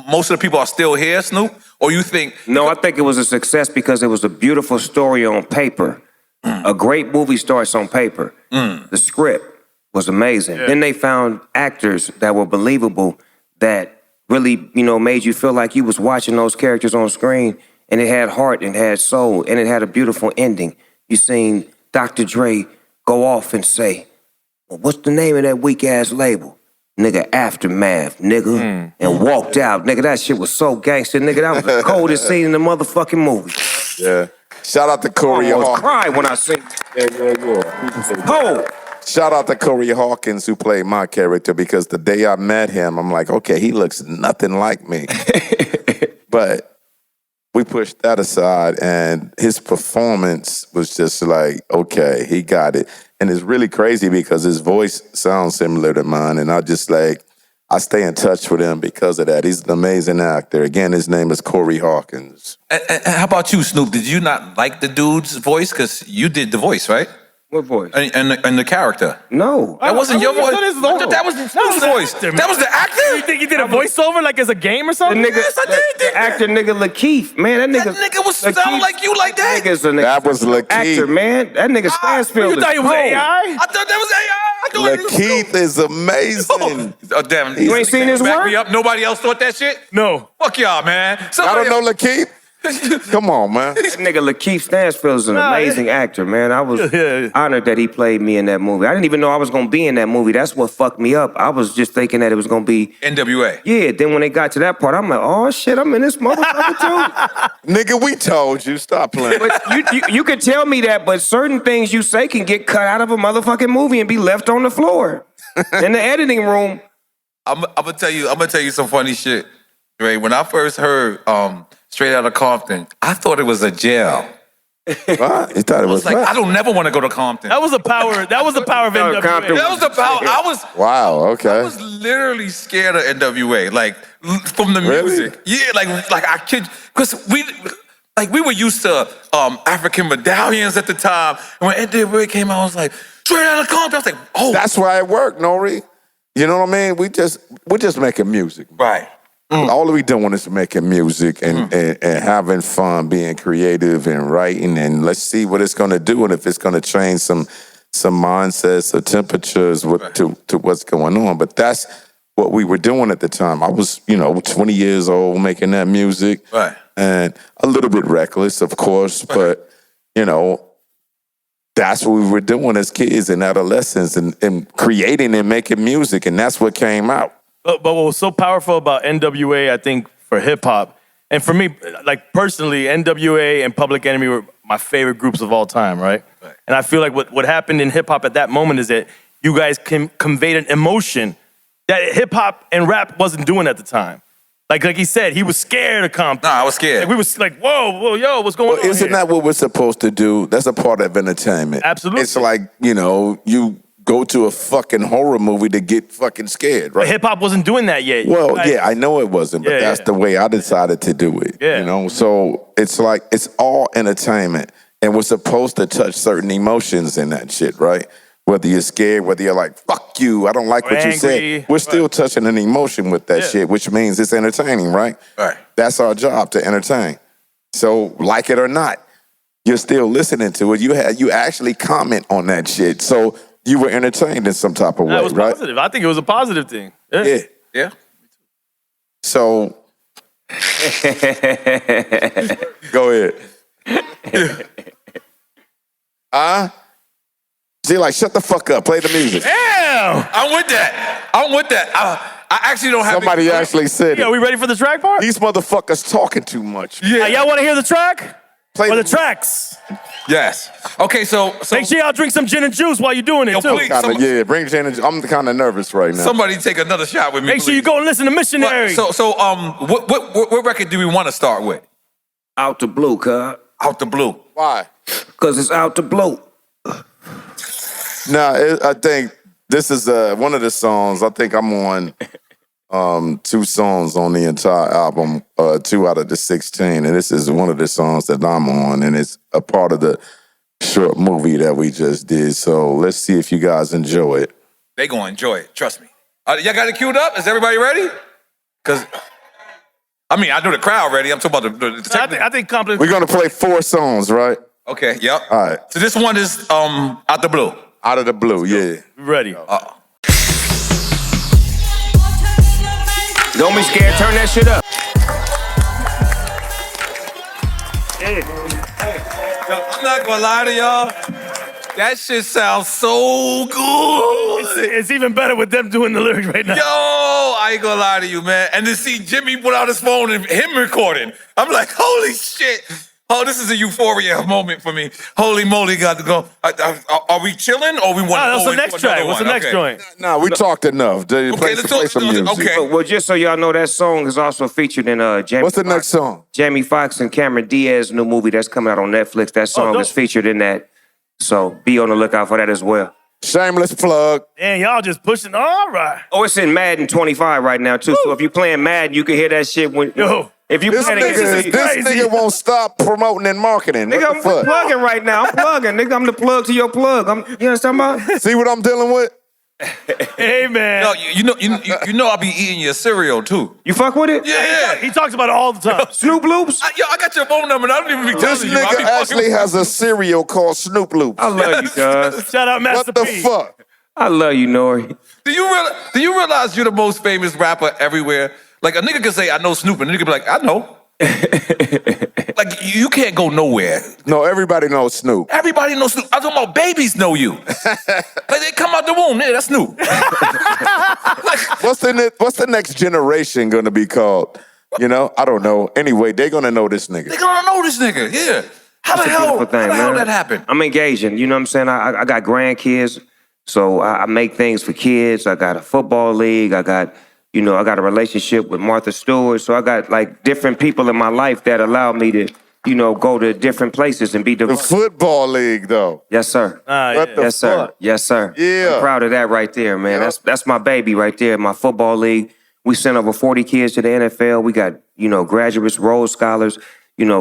most of the people are still here, Snoop? Or you think... No, I think it was a success because it was a beautiful story on paper. A great movie starts on paper. The script was amazing. Then they found actors that were believable that really, made you feel like you was watching those characters on screen, and it had heart and it had soul and it had a beautiful ending. You seen Dr. Dre go off and say, well, what's the name of that weak ass label? Nigga, Aftermath, nigga. And walked out. Nigga, that shit was so gangster, nigga. That was the coldest scene in the motherfucking movie. yeah. Shout out to Corey I almost Hawkins. cried when I seen it. Cold. Shout out to Corey Hawkins who played my character because the day I met him, I'm like, okay, he looks nothing like me. But we pushed that aside, and his performance was just like, okay, he got it. And it's really crazy because his voice sounds similar to mine, and I stay in touch with him because of that. He's an amazing actor. Again, his name is Corey Hawkins. And how about you, Snoop? Did you not like the dude's voice? Because you did the voice, right? What voice? And the character. No. That wasn't your voice. That is I thought that was Snoop's voice. That was the actor? You think he did a voiceover like as a game or something? The nigga, Yes, I did. the actor nigga Lakeith, man, that nigga was sound like you like that. Nigga's an That was Lakeith. actor, man. That nigga Stansfield You thought it was cold. AI? I thought that was AI. I thought it was Lakeith is amazing. Oh, damn. You ain't seen his Back work? me up. Nobody else thought that shit? No. Fuck y'all, man. I Somebody don't know Lakeith. Come on, man. That nigga Lakeith Stansfield is an amazing actor, man. I was honored that he played me in that movie. I didn't even know I was gonna be in that movie. That's what fucked me up. I was just thinking that it was gonna be N.W.A. Yeah, then when they got to that part, I'm like, oh shit, I'm in this motherfucker too. Nigga, we told you. Stop playing. But you can tell me that, but certain things you say can get cut out of a motherfucking movie and be left on the floor in the editing room. I'm gonna tell you some funny shit, Dre. When I first heard Straight Outta Compton, I thought it was a jail. What? You thought it I was was like, what? I don't never want to go to Compton. That was the power. That was the power of NWA. Compton. That was the power. Wow, okay. I was literally scared of N.W.A. Like from the Really? music. Yeah, like I kid, because we were used to African medallions at the time. And when N.W.A. came out, I was like, Straight Outta Compton. I was like, oh, That's why it worked, N.O.R.E. You know what I mean? We're just making music. right. All we doing is making music and having fun, being creative and writing, and let's see what it's gonna do and if it's gonna change some mindsets or temperatures to what's going on. But that's what we were doing at the time. I was, 20 years old making that music. Right. And a little bit reckless, of course, but that's what we were doing as kids and adolescents and creating and making music, and that's what came out. But what was so powerful about N.W.A., I think, for hip hop, and for me, like personally, N.W.A. and Public Enemy were my favorite groups of all time, right? And I feel like what happened in hip hop at that moment is that you guys conveyed an emotion that hip hop and rap wasn't doing at the time. Like he said, he was scared of Compton. Nah, I was scared. Like we was like, whoa, yo, what's going on Isn't here? that what we're supposed to do? That's a part of entertainment. Absolutely. It's like, you go to a fucking horror movie to get fucking scared, right? Hip hop wasn't doing that yet. Well, Like, yeah, I know it wasn't, but Yeah, that's yeah. the way I decided to do it. Yeah. So it's like, it's all entertainment, and we're supposed to touch certain emotions in that shit, right? Whether you're scared, whether you're like, fuck you, I don't like Or what you angry. said. We're still touching an emotion with that Yeah. shit, which means it's entertaining, right? Right. That's our job, to entertain. So, like it or not, you're still listening to it. You actually comment on that shit. So you were entertained in some type of way, That was right? positive. I think it was a positive thing. Yeah. Yeah. So go ahead. She like, shut the fuck up. Play the music. Damn! I'm with that. I actually don't have Somebody actually said Yo, it. we ready for the track part? These motherfuckers talking too much. Yeah. Y'all want to hear the track? Play Or the the- tracks? Yes. Okay, so Make sure y'all drink some gin and juice while you're doing it, Yo, too. please. Yeah, bring Jen. I'm kind of nervous right now. somebody take another shot with me. Make sure you please. go and listen to Missionary. What record do we want to start with? Out the blue, cuz. Out the blue. Why? Cause it's out the blue. No, I think this is one of the songs. I think I'm on 2 songs on the entire album, 2 out of the 16, and this is one of the songs that I'm on, and it's a part of the short movie that we just did. So let's see if you guys enjoy it. They gonna enjoy it. Trust me. Y'all got it queued up? Is everybody ready? Cause I know the crowd ready. I'm talking about the I think Compton. We're gonna play 4 songs, right? Okay. Yep. All right. So this one is Out the Blue. Out of the blue, yeah. Ready. Don't be scared, turn that shit up. I'm not gonna lie to y'all. That shit sounds so good. It's even better with them doing the lyrics right now. Yo, I ain't gonna lie to you, man. And to see Jimmy put out his phone and him recording, I'm like, holy shit. Oh, this is a euphoria moment for me. Holy moly, got to go. Are we chilling or we want to That's go the next into another track. What's the one? next Okay. joint? No, we talked enough. Play let's some music. okay. Well, just so y'all know, that song is also featured in Jamie. What's the next song? Jamie Foxx and Cameron Diaz's new movie that's coming out on Netflix. That song dope. is featured in that. So be on the lookout for that as well. Shameless plug. Man, y'all just pushing. All right. Oh, it's in Madden 25 right now, too. So if you're playing Madden, you can hear that shit when. Yo, If you This planning nigga, this nigga won't stop promoting and marketing. nigga, What I'm the fuck? plugging right now. I'm plugging. Nigga, I'm the plug to your plug. You know what I'm talking about? See what I'm dealing with? Hey, man. No, you know I be eating your cereal too. You fuck with it? Yeah. He talks about it all the time. Snoop Loops? I got your phone number and I don't even be This telling you. I nigga be actually fucking- has a cereal called Snoop Loops. I love you, cuz. Shout out Master What the P. fuck? I love you, N.O.R.E. Do you realize you're the most famous rapper everywhere? Like a nigga can say I know Snoop and a nigga be like I know. Like you can't go nowhere. No, everybody knows Snoop. Everybody knows Snoop. I'm talking about babies know you. Like they come out the womb, yeah, that's Snoop. What's the next generation gonna be called? You know, I don't know. Anyway, they're gonna know this nigga. They gonna know this nigga, yeah. How the hell that happened? I'm engaging. You know what I'm saying? I got grandkids, so I make things for kids. I got a football league. I got a relationship with Martha Stewart. So I got like different people in my life that allow me to, go to different places and be The diverse. football league, though. Yes, sir. What the Yes, sir. fuck? Yes, sir. Yeah. I'm proud of that right there, man. Yep. That's my baby right there. My football league. We sent over 40 kids to the NFL. We got, graduates, Rhodes Scholars,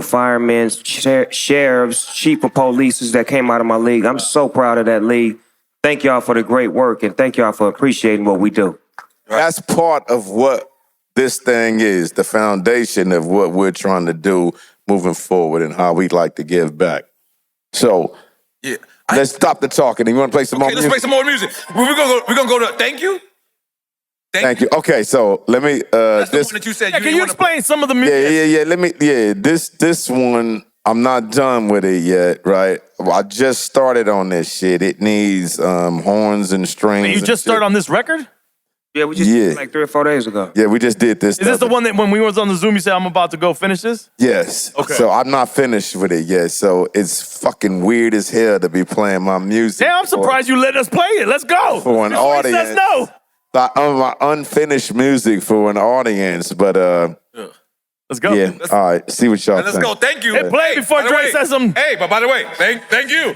firemen, sheriffs, chief of police that came out of my league. I'm so proud of that league. Thank y'all for the great work and thank y'all for appreciating what we do. That's part of what this thing is, the foundation of what we're trying to do moving forward and how we'd like to give back. So Yeah. let's stop the talking. You want to play some more Okay, let's music? play some more music. We're gonna go to thank you. Thank you. Okay, so let me That's the this one that you said Yeah, you can didn't you wanna explain some of the music? this one I'm not done with it yet, right? I just started on this shit. It needs horns and strings. You and just shit. started on this record? Yeah, we just did it like 3 or 4 days ago. Yeah, we just did this. Is this the one that when we was on the Zoom, you said, I'm about to go finish this? Yes. Okay. So I'm not finished with it yet. So it's fucking weird as hell to be playing my music. Damn, I'm surprised you let us play it. Let's go. For an Before he audience. says no. My unfinished music for an audience, but Let's go. yeah. All right. See what y'all Let's think. go. Thank you. Hey, play before by the Dre way- says something. Hey, but by the way, thank you.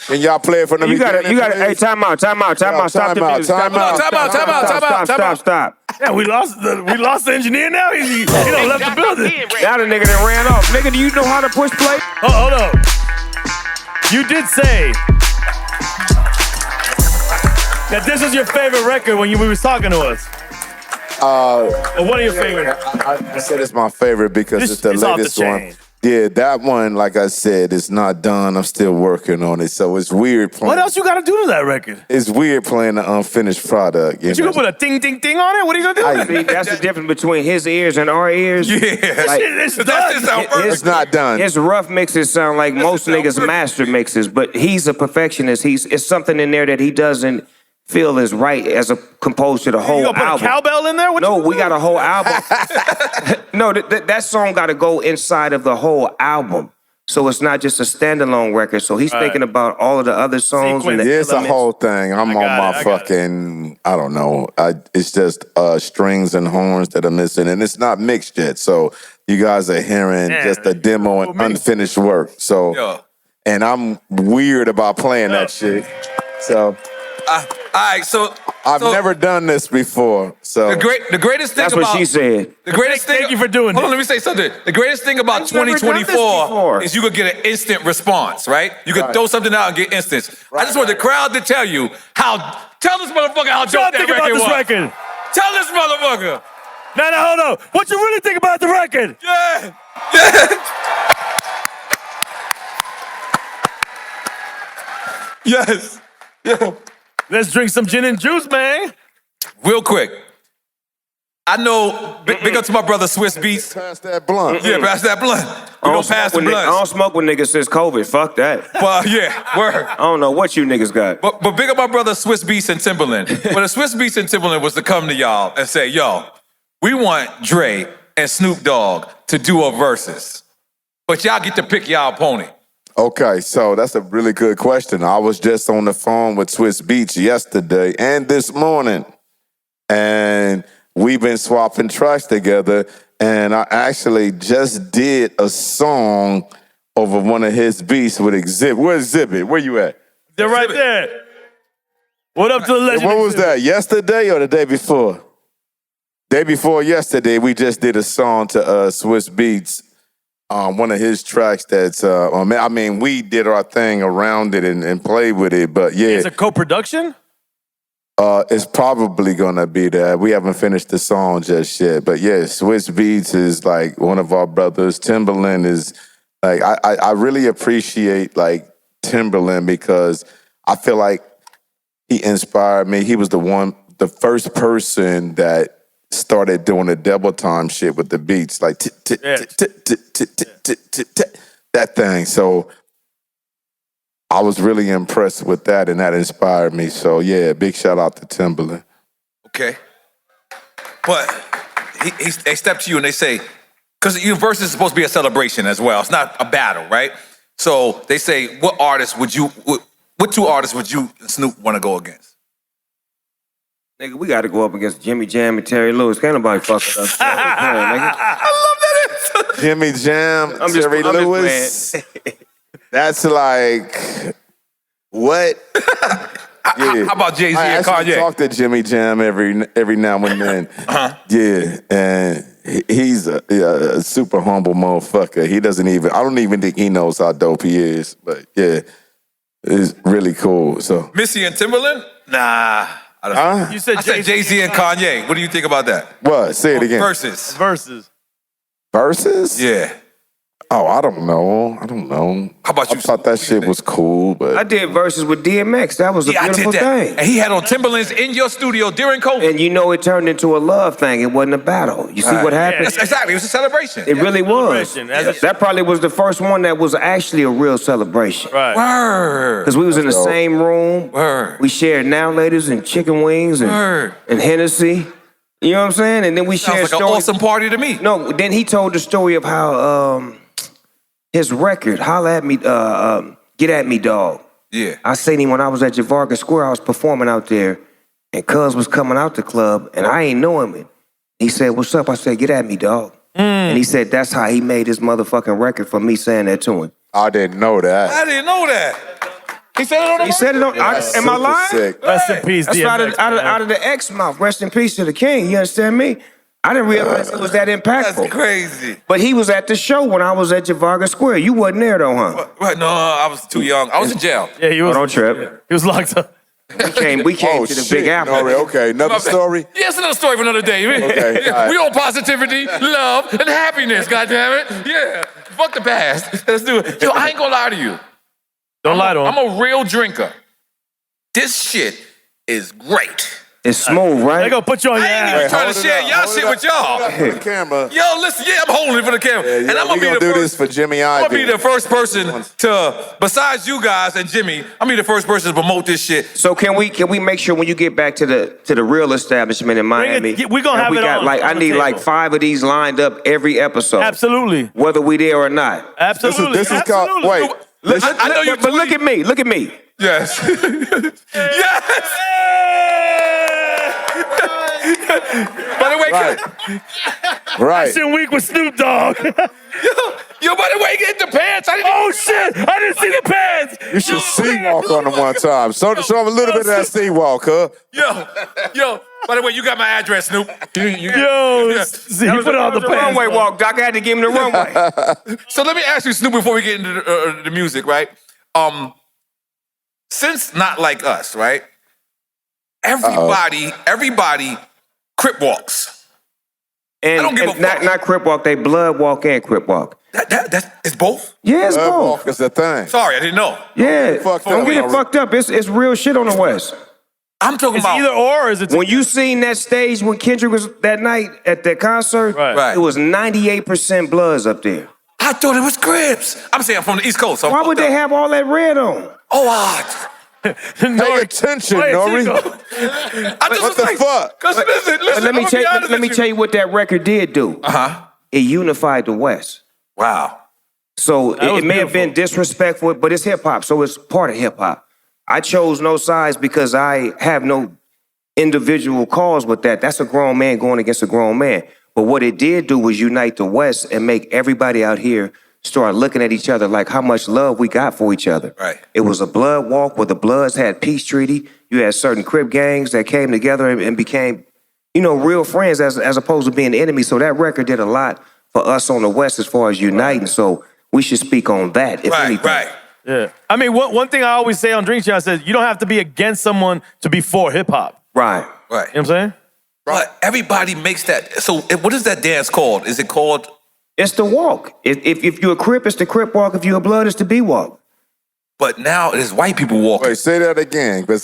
Can y'all play it from the You got beginning? to, hey, time out. Stop the time music. out, time out. Stop. Yeah, we lost the engineer now. He done left the building. Now the nigga done ran off. Nigga, do you know how to push play? Oh, hold up. You did say that this was your favorite record when you was talking to us. Or one of your favorite. I said it's my favorite because it's the It's off the latest one. chain. Yeah, that one, like I said, it's not done. I'm still working on it. So it's weird playing. What else you got to do to that record? It's weird playing the unfinished product. You gonna put a ding, ding, ding on it? What are you gonna do? See, that's the difference between his ears and our ears. Yeah. Like, It's That done. shit sound perfect. It's not done. his rough mixes sound like most sound niggas' perfect. master mixes, but he's a perfectionist. It's something in there that he doesn't feel is right as composed to the whole You gonna put album. a cowbell in there? What No, you we got a whole album. No, that song got to go inside of the whole album. So it's not just a standalone record. So he's thinking about all of the other songs. Sequence. And the Yeah, it's a elements. whole thing. I'm I on got my it, I got fucking, I don't know. It's just strings and horns that are missing, and it's not mixed yet. So you guys are hearing Yeah, just a demo and me. unfinished work. So, Yeah. and I'm weird about playing that shit. So All right, so I've never done this before. So the greatest thing That's about what she said. the greatest thing. Thank you for doing Hold on, it. let me say something. The greatest thing about I've never done this 2024 before. is you could get an instant response, right? You could Right. throw something out and get instants. I just want the crowd to tell you tell this motherfucker how What y'all dope that think about record this was. record? Tell this motherfucker. No, hold on. What you really think about the record? Yeah. Yes. Yeah. Let's drink some gin and juice, man. Real quick. I know, big up to my brother Swiss Beats. pass that blunt. Yeah, pass that blunt. We don't pass the I don't blunts. smoke with niggas since COVID. Fuck that. But yeah, word. I don't know what you niggas got. But big up my brother Swiss Beats and Timbaland. But the Swiss Beats and Timbaland was to come to y'all and say, yo, we want Dre and Snoop Dogg to do a versus. But y'all get to pick y'all opponent. Okay, so that's a really good question. I was just on the phone with Swiss Beats yesterday and this morning, and we've been swapping tracks together, and I actually just did a song over one of his beats with Exhibit. Where's Exhibit? Where you at? They're right there. What up to the legend? What was that, yesterday or the day before? Day before yesterday, we just did a song to Swiss Beats. One of his tracks that's, I mean, we did our thing around it and played with it, but yeah. It's a co-production? It's probably gonna be that. We haven't finished the song just yet, but yeah, Swiss Beats is like one of our brothers. Timbaland is like, I really appreciate like Timbaland because I feel like he inspired me. He was the first person that started doing the double time shit with the beats, like that thing. So I was really impressed with that, and that inspired me. So yeah, big shout out to Timbaland. Okay. But they step to you and they say, because your verse is supposed to be a celebration as well. It's not a battle, right? So they say, what two artists would you and Snoop want to go against? Nigga, we got to go up against Jimmy Jam and Terry Lewis. Can't nobody fuck with us. I love that answer. Jimmy Jam, Terry Lewis. That's like, what? Yeah. How about Jay-Z and I Kanye? talk to Jimmy Jam every now and then. Yeah, and he's a super humble motherfucker. I don't even think he knows how dope he is. But yeah, it's really cool. So Missy and Timbaland? Nah. I don't know. You said I said Jay-Z and Kanye. What do you think about that? what? Say it again. Versus. Versus? Yeah. Oh, I don't know. How about you? I thought that shit was cool, but I did verses with DMX. That was a Yeah, I beautiful did that. thing. And he had on Timberlands in your studio during COVID. And you know it turned into a love thing. It wasn't a battle. You see what happened? Exactly. It was a celebration. It really was. Celebration. That probably was the first one that was actually a real celebration. Right. Word. Because we was in the same room. Word. We shared now ladies and chicken wings and Hennessy. You know what I'm saying? And then we shared Sounds like an stories. awesome party to me. No, then he told the story of how his record, Holla at Me, Get At Me, Dog. Yeah. I seen him when I was at Javarga Square. I was performing out there, and Cuz was coming out the club, and I ain't know him. And he said, "What's up?" I said, "Get at me, dog." And he said, "That's how he made his motherfucking record for me saying that to him." I didn't know that. I didn't know that. He said it on the He said it on. Am I Super lying? sick. Rest in peace, That's DMX. out of the X mouth. Rest in peace to the king. You understand me? I didn't realize it was that impactful. That's crazy. But he was at the show when I was at Javarga Square. You wasn't there though, huh? What? No, I was too young. I was in jail. Yeah, he was. Don't trip. He was locked up. We came to the Big Apple. N.O.R.E. Okay, another story. Yeah, it's another story for another day. Okay, all right. We on positivity, love, and happiness, goddammit. Yeah. Fuck the past. Let's do it. Yo, I ain't gonna lie to you. Don't lie to him. I'm a real drinker. This shit is great. It's smooth, They right? gonna put you on your I ain't ass. even trying to Hold it share up, y'all hold shit it with y'all. up for the camera. Yo, listen, yeah, I'm holding it for the camera. Yeah, and I'm we gonna be gonna the do first. this for Jimmy I'm Ivy. gonna be the first person to, besides you guys and Jimmy, I'm gonna be the first person to promote this shit. So can we make sure when you get back to the real establishment in Miami, we gonna that have we it got on I the need like table. 5 of these lined up every episode, Absolutely. whether we there or not. Absolutely. This is called. Absolutely. Wait. I know you, But look at me, look at me. Yes. Yes. By the way, Right. Action week with Snoop Dogg. yo, by the way, get the pants. I didn't Oh shit! I didn't see the pants. You should C-walk on them one time. Show him a little bit of that C-walk, huh? Yo, by the way, you got my address, Snoop. Yo, see, he put on the The pants. runway walk, Doc. I had to give him the runway. So let me ask you, Snoop, before we get into the music, right? Since Not Like Us, right? Everybody Crip walks. And, I don't give a fuck. not Crip walk, they blood walk and Crip walk. That's it's both? Yeah, it's both. Walk is the thing. Sorry, I didn't know. Yeah, Fucked don't up. get it fucked up. It's real shit on the West. I'm talking It's about either or, or is it? When you seen that stage when Kendrick was that night at that concert, Right. it was 98% Bloods up there. I thought it was Crips. I'm saying I'm from the East Coast. So I'm Why would fucked they up. have all that red on? Oh, Pay attention, N.O.R.E. I just What was the like, fuck? Cause listen, But let me tell tell you what that record did do. It unified the West. Wow. So was it may have beautiful. been disrespectful, but it's hip hop, so it's part of hip hop. I chose no sides because I have no individual cause with that. That's a grown man going against a grown man. But what it did do was unite the West and make everybody out here start looking at each other like how much love we got for each other. Right. It was a blood walk where the Bloods had peace treaty. You had certain Crip gangs that came together and became real friends as opposed to being enemies. So that record did a lot for us on the West as far as uniting. So we should speak on that, if anything. Right. Yeah. I mean, one thing I always say on Drink Champ, I said, you don't have to be against someone to be for hip-hop. Right. You know what I'm saying? But everybody makes that. So what is that dance called? Is it called? It's the walk. If you're a Crip, it's the Crip walk. If you're a Blood, it's the B walk. But now it's white people walking. Wait, say that again. Wait,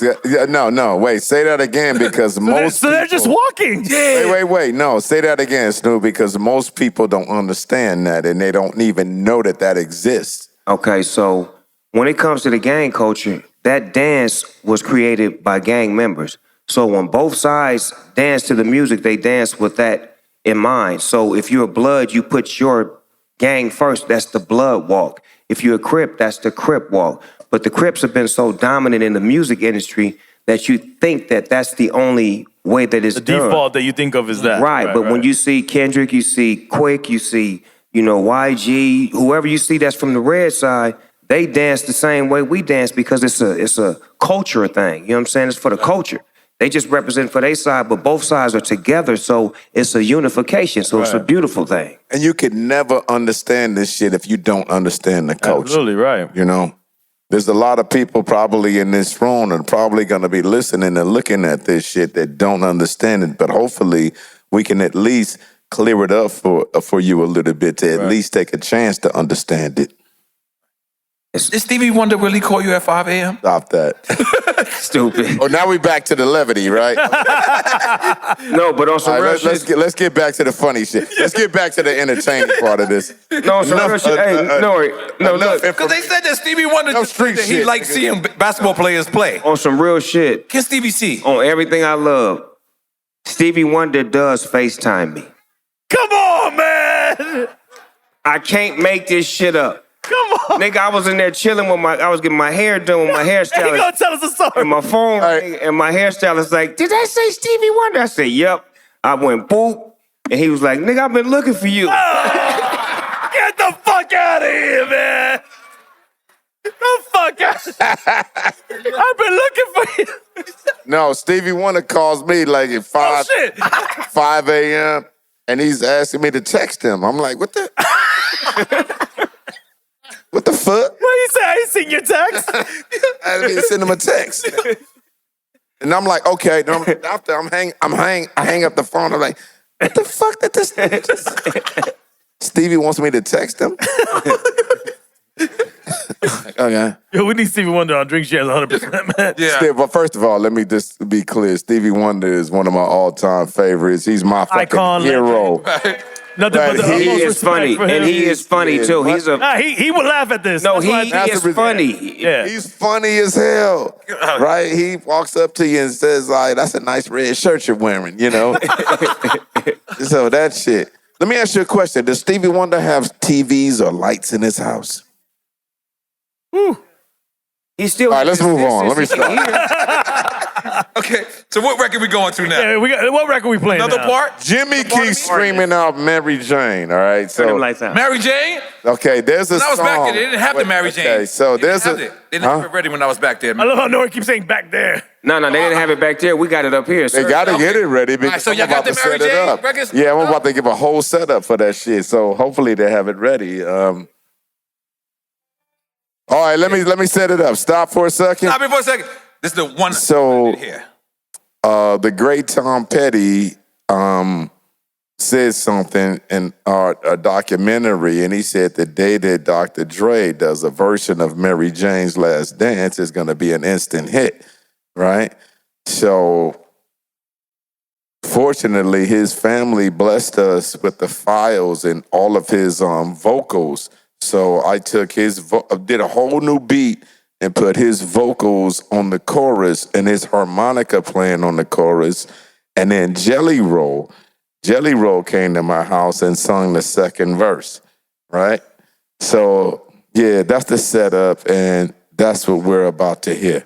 say that again because most So they're just walking. Yeah. Wait. No, say that again, Snoop, because most people don't understand that and they don't even know that exists. Okay, so when it comes to the gang culture, that dance was created by gang members. So when both sides dance to the music, they dance with that in mind. So if you're a Blood, you put your gang first. That's the Blood walk. If you're a Crip, that's the Crip walk. But the Crips have been so dominant in the music industry that you think that that's the only way that it's The done. default that you think of is that. Right, but when you see Kendrick, you see Quick, you see, YG, whoever you see that's from the red side, they dance the same way we dance because it's a culture thing. You know what I'm saying? It's for the culture. They just represent for their side, but both sides are together, so it's a unification. So it's a beautiful thing. And you could never understand this shit if you don't understand the culture. Absolutely right. There's a lot of people probably in this room and probably going to be listening and looking at this shit that don't understand it. But hopefully we can at least clear it up for you a little bit to at least take a chance to understand it. Did Stevie Wonder really call you at 5 a.m.? Stop that. Stupid. Oh, now we back to the levity, right? No, but on some All real right, shit. let's get back to the funny shit. Let's get back to the entertaining part of this. No, on some real shit. Hey, no, look. Because they said that Stevie Wonder No just street said that he shit. liked seeing basketball players play. On some real shit. Can Stevie see? On everything I love, Stevie Wonder does FaceTime me. Come on, man. I can't make this shit up. Come on. Nigga, I was in there chilling I was getting my hair done with my He hairstylist. gonna tell us a story. And my phone rang, and my hairstylist like, did that say Stevie Wonder? I said, yep. I went boop, and he was like, nigga, I've been looking for you. Get the fuck out of here, man. The fuck out. I've been looking for you. No, Stevie Wonder calls me like at 5 a.m. and he's asking me to text him. I'm like, what the? What the fuck? What you say? I ain't seen your text. I didn't send him a text. And I'm like, okay. Then after I hang up the phone. I'm like, what the fuck did this? Stevie wants me to text him. Okay. Yo, we need Stevie Wonder on Drink Champs 100%, man. Yeah. But first of all, let me just be clear. Stevie Wonder is one of my all-time favorites. He's my fucking Icon, hero. Nothing but the He He utmost is respect funny, for him. and he is funny too. He's a Nah, he would laugh at this. no. That's why- He That's is the- funny. Yeah. He's funny as hell, right? He walks up to you and says, like, that's a nice red shirt you're wearing, So that shit. Let me ask you a question. Does Stevie Wonder have TVs or lights in his house? He's still. All right, let's move on. Let me start. Okay, so what record we going to now? Yeah, what record we playing Another now? part? Jimmy keeps screaming out Mary Jane, all right? Turn them So, lights out. Mary Jane? okay, there's a When I was song. back there, they didn't have the Mary Jane. Okay, so there's They didn't have it ready when I was back there. I love how N.O.R.E keeps saying back there. No, they didn't have it back there. We got it up here. They Sir. got to get it ready because so I'm y'all got about to the Mary set it Jane up. records? Yeah, I'm about to give a whole setup for that shit. So hopefully they have it ready. All right, let me set it up. Stop for a second. Stop me for a second. This is the one So, here. The great Tom Petty said something in a documentary, and he said the day that Dr. Dre does a version of Mary Jane's Last Dance is going to be an instant hit, right? So, fortunately, his family blessed us with the files and all of his vocals. So I took did a whole new beat and put his vocals on the chorus and his harmonica playing on the chorus. And then Jelly Roll came to my house and sung the second verse, right? So, yeah, that's the setup, and that's what we're about to hear.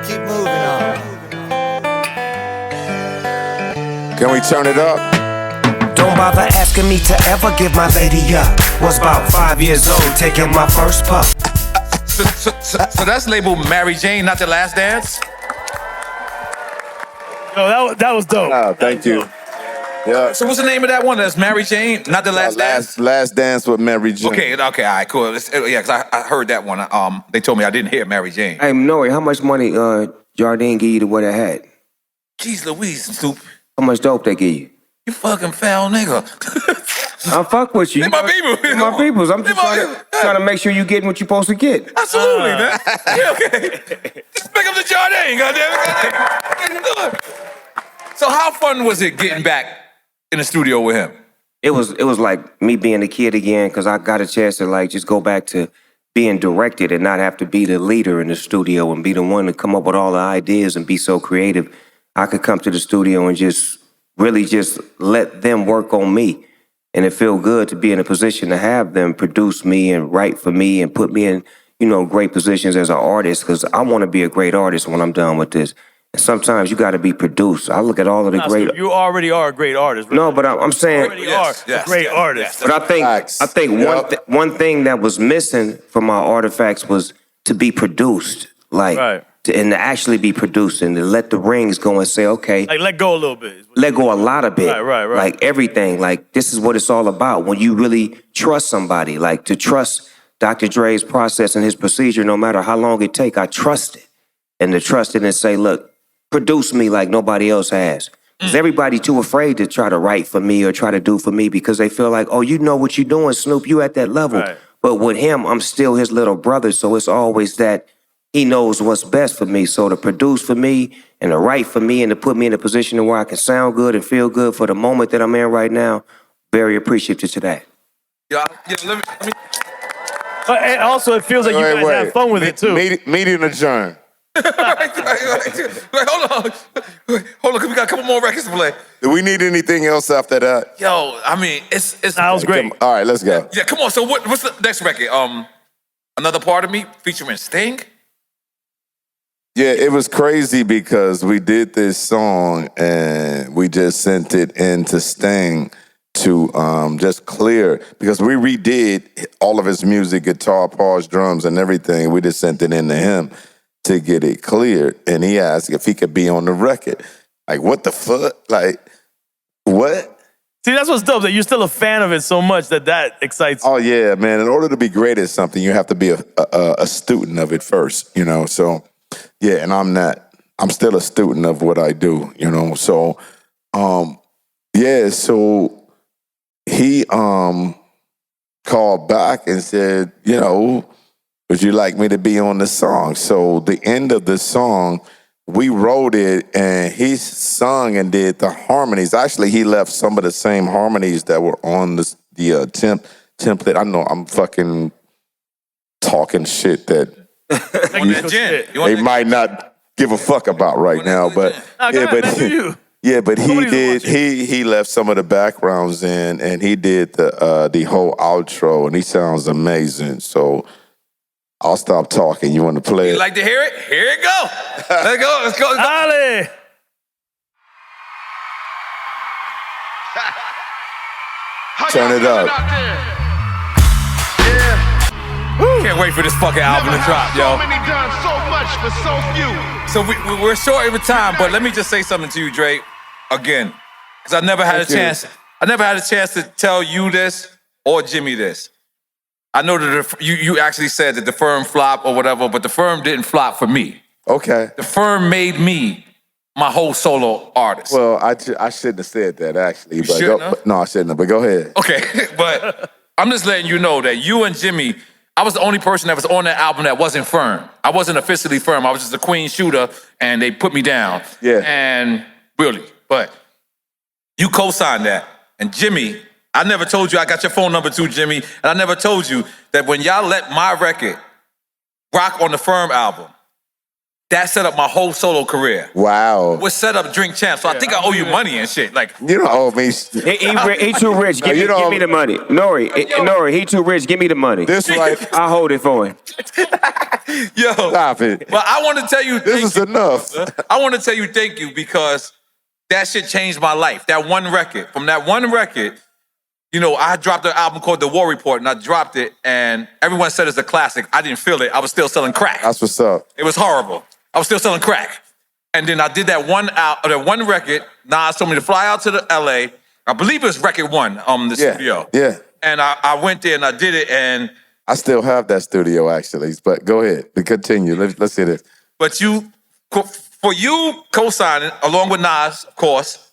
Keep moving on. Can we turn it up? Don't bother asking me to ever give my lady up. Was about 5 years old, taking my first puff. So that's labeled Mary Jane, not The Last Dance? Yo, that was dope. Oh, thank you. Yeah. So what's the name of that one? That's Mary Jane, not The Last Dance? Last Dance with Mary Jane. Okay, all right, cool. Yeah, because I heard that one. They told me I didn't hear Mary Jane. Hey, N.O.R.E, how much money Jardine give you to wear that hat? Jeez Louise, Snoop. How much dope they give you? You fucking foul nigga. I fuck with you. They my people. They my peoples. I'm just trying to make sure you getting what you're supposed to get. Absolutely, man. Yeah, okay. Just pick up the Jardine, goddammit. So how fun was it getting back in the studio with him? It was like me being a kid again, because I got a chance to like just go back to being directed and not have to be the leader in the studio and be the one to come up with all the ideas and be so creative. I could come to the studio and just really just let them work on me. And it felt good to be in a position to have them produce me and write for me and put me in, great positions as an artist, because I want to be a great artist when I'm done with this. And sometimes you got to be produced. I look at all of the great... You already are a great artist. Right? No, but I'm saying... You already are a great artist. But I think one thing that was missing from my artifacts was to be produced. Like, and to actually be produced and to let the rings go and say, okay. Like, let go a little bit. Let go a lot of bit. Right. Like, everything. Like, this is what it's all about. When you really trust somebody. Like, to trust Dr. Dre's process and his procedure, no matter how long it take, I trust it. And to trust it and say, look, produce me like nobody else has. Because everybody too afraid to try to write for me or try to do for me because they feel like, oh, you know what you're doing, Snoop, you at that level. Right. But with him, I'm still his little brother, so it's always that he knows what's best for me. So to produce for me and to write for me and to put me in a position where I can sound good and feel good for the moment that I'm in right now, very appreciative to that. Yeah, let me... And also, it feels like you guys have fun with it, too. Meeting adjourned. Wait, hold on, because we got a couple more records to play. Do we need anything else after that? Yo, I mean, it's... That was great. All right, let's go. Yeah, come on. So what's the next record? Another Part of Me featuring Sting? Yeah, it was crazy because we did this song and we just sent it in to Sting to just clear, because we redid all of his music, guitar parts, drums, and everything. We just sent it in to him to get it cleared. And he asked if he could be on the record. Like, what the fuck? Like, what? See, that's what's dope, that you're still a fan of it so much that excites you. Oh, yeah, man. In order to be great at something, you have to be a student of it first, So, yeah, and I'm not. I'm still a student of what I do, So, yeah, so he called back and said, would you like me to be on the song? So the end of the song, we wrote it and he sung and did the harmonies. Actually, he left some of the same harmonies that were on the template. I know I'm fucking talking shit that they might not give a fuck about right now, but he left some of the backgrounds in and he did the whole outro and he sounds amazing. So I'll stop talking. You want to play it? You like to hear it? Here it go. Let's go. Ale! Turn it up. Can't wait for this fucking album to drop, yo. So many done so much for so few. So we're short every time, but let me just say something to you, Dre, again, because I never had a chance. I never had a chance to tell you this or Jimmy this. I know that you actually said that the firm flopped or whatever, but the firm didn't flop for me. Okay. The firm made me my whole solo artist. Well, I shouldn't have said that, actually. No, I shouldn't have, but go ahead. Okay, but I'm just letting you know that you and Jimmy, I was the only person that was on that album that wasn't firm. I wasn't officially firm. I was just a queen shooter, and they put me down. Yeah. And really, but you co-signed that. And Jimmy, I never told you, I got your phone number too, Jimmy, and I never told you that when y'all let my record rock on the Firm album, that set up my whole solo career. Wow. What set up Drink Champ. So I think I owe you money and shit. Like, you don't owe me. He too rich. Give me the money. N.O.R.E, he too rich. Give me the money. This right. I'll hold it for him. Yo. Stop it. But I want to tell you this is enough. I want to tell you thank you because that shit changed my life. That one record. From that one record, you know, I dropped an album called The War Report, and I dropped it, and everyone said it's a classic. I didn't feel it. I was still selling crack. That's what's up. It was horrible. I was still selling crack. And then I did that one record. Nas told me to fly out to the LA. I believe it was record one, the studio. Yeah. And I went there and I did it, and I still have that studio actually, but go ahead. Continue. Let's hear this. but for you co-signing along with Nas, of course,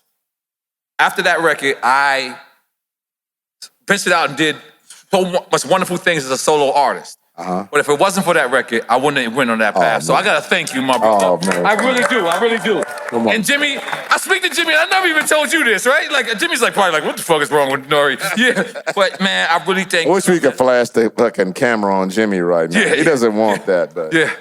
after that record, I ventured out and did so much wonderful things as a solo artist. But if it wasn't for that record, I wouldn't have went on that path. So I gotta thank you, my brother. Oh, man. I really do. I really do. Come on. And Jimmy, I speak to Jimmy. I never even told you this, right? Like Jimmy's like probably like, what the fuck is wrong with N.O.R.E? Yeah, but man, I really thank. I wish we could flash the fucking camera on Jimmy right now. Yeah, He doesn't want that, but Yeah.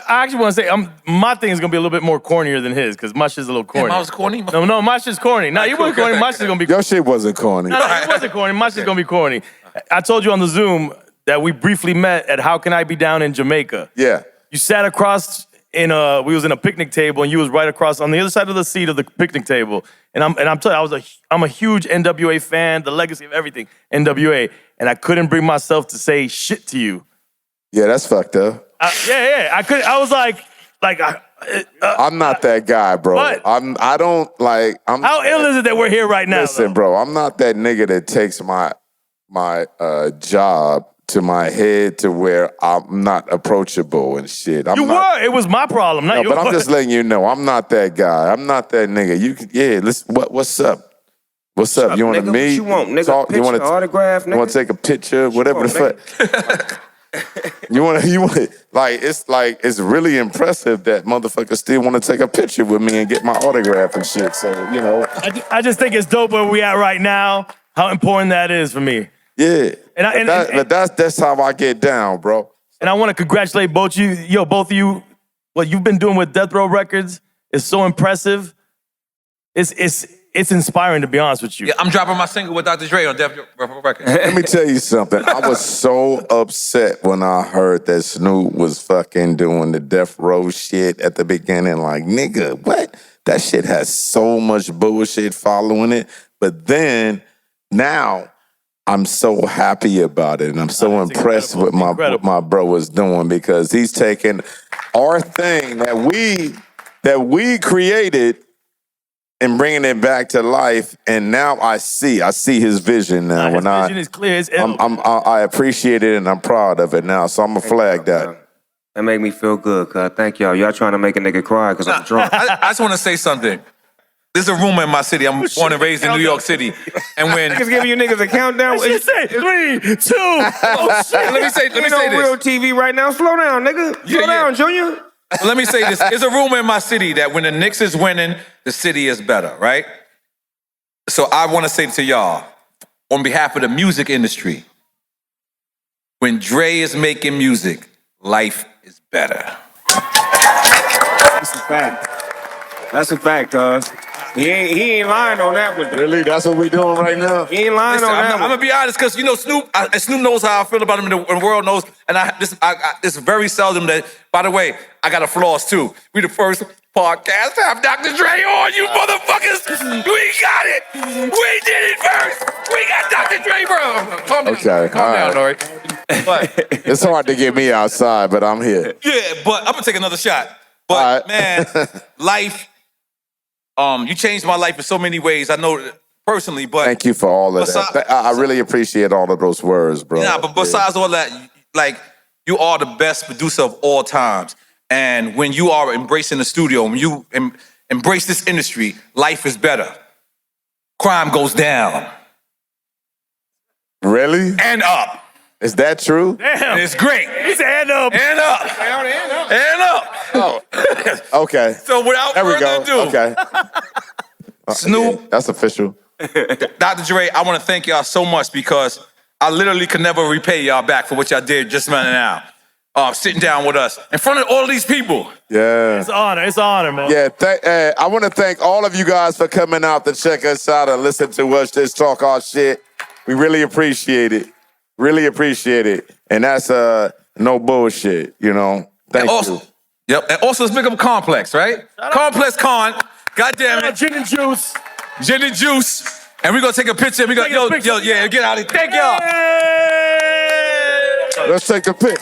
I actually want to say, my thing is going to be a little bit more cornier than his, because my shit's a little corny. Damn, I was corny. No, my shit's corny. No, you weren't corny. My shit's going to be your shit wasn't corny. No, it wasn't corny. My shit's going to be corny. I told you on the Zoom that we briefly met at How Can I Be Down in Jamaica. Yeah. You sat across we was in a picnic table, and you was right across on the other side of the seat of the picnic table. And I'm telling you, I'm a huge N.W.A fan, the legacy of everything, N.W.A. And I couldn't bring myself to say shit to you. Yeah, that's fucked up. I was like, I'm not that guy, bro. What? How ill is it that we're here right now? Listen, bro, I'm not that nigga that takes my job to my head to where I'm not approachable and shit. It was my problem, not No, yours. but I'm just letting you know, I'm not that guy. I'm not that nigga. What's up? What's up? You want to nigga, meet? what you want, nigga? Talk? Picture, autograph, You want to take a picture? Whatever the fuck. You want it's really impressive that motherfuckers still want to take a picture with me and get my autograph and shit. So, you know. I just think it's dope where we at right now, how important that is for me. Yeah. But that's how I get down, bro. And I want to congratulate both of you. What you've been doing with Death Row Records is so impressive. It's inspiring, to be honest with you. Yeah, I'm dropping my single with Dr. Dre on Death Row Records. Let me tell you something. I was so upset when I heard that Snoop was fucking doing the Death Row shit at the beginning. Like, nigga, what? That shit has so much bullshit following it. But then, now, I'm so happy about it, and I'm so impressed with what my bro was doing, because he's taking our thing that we created and bringing it back to life. And now I see his vision now. His vision is clear. I appreciate it, and I'm proud of it now. So I'm gonna flag that. That make me feel good, cuz. Thank y'all. Y'all trying to make a nigga cry because I'm drunk. I just want to say something. There's a rumor in my city. I'm born and raised in New York City. And when Niggas giving you niggas a countdown. What you say? 3, 2. Oh shit! let me say real this. TV right now. Slow down, nigga. Slow down, Junior. Let me say this. There's a rumor in my city that when the Knicks is winning, the city is better, right? So I want to say to y'all, on behalf of the music industry, when Dre is making music, life is better. That's a fact. That's a fact, cuz. He ain't lying on that one. Really? That's what we doing right now? He ain't lying Listen, on that I'm one. gonna be honest, because you know Snoop knows how I feel about him, and the world knows. And it's very seldom that. By the way, I got a flaws too. We the first podcast to have Dr. Dre on, you motherfuckers. We got it. We did it first. We got Dr. Dre, bro. Calm down. Okay, Calm all down, right. N.O.R.E. But It's hard to get me outside, but I'm here. yeah, but I'm gonna take another shot. But All right. man, life. You changed my life in so many ways. I know personally, but Thank you for all of that. I really appreciate all of those words, bro. yeah, but besides all that, like you are the best producer of all times. And when you are embracing the studio, when you embrace this industry, life is better. Crime goes down Really? and up. Is that true? Damn. And it's great. He's hand up. And up. And up. Oh, okay. So without There we further go. ado, Okay. Snoop, Yeah, that's official. Dr. Dre, I want to thank y'all so much because I literally could never repay y'all back for what y'all did just right now. Sitting down with us in front of all these people. Yeah. It's an honor. It's an honor, man. Yeah, I want to thank all of you guys for coming out to check us out and listen to us just talk our shit. We really appreciate it. Really appreciate it. And that's no bullshit, you know. Thank you. Yep. And also, let's pick up Complex, right? ComplexCon. God damn it. Gin and juice. Gin and juice. And we're gonna take a picture. We gonna, Take a picture. yeah, get out of here. Thank y'all. Let's take a pic.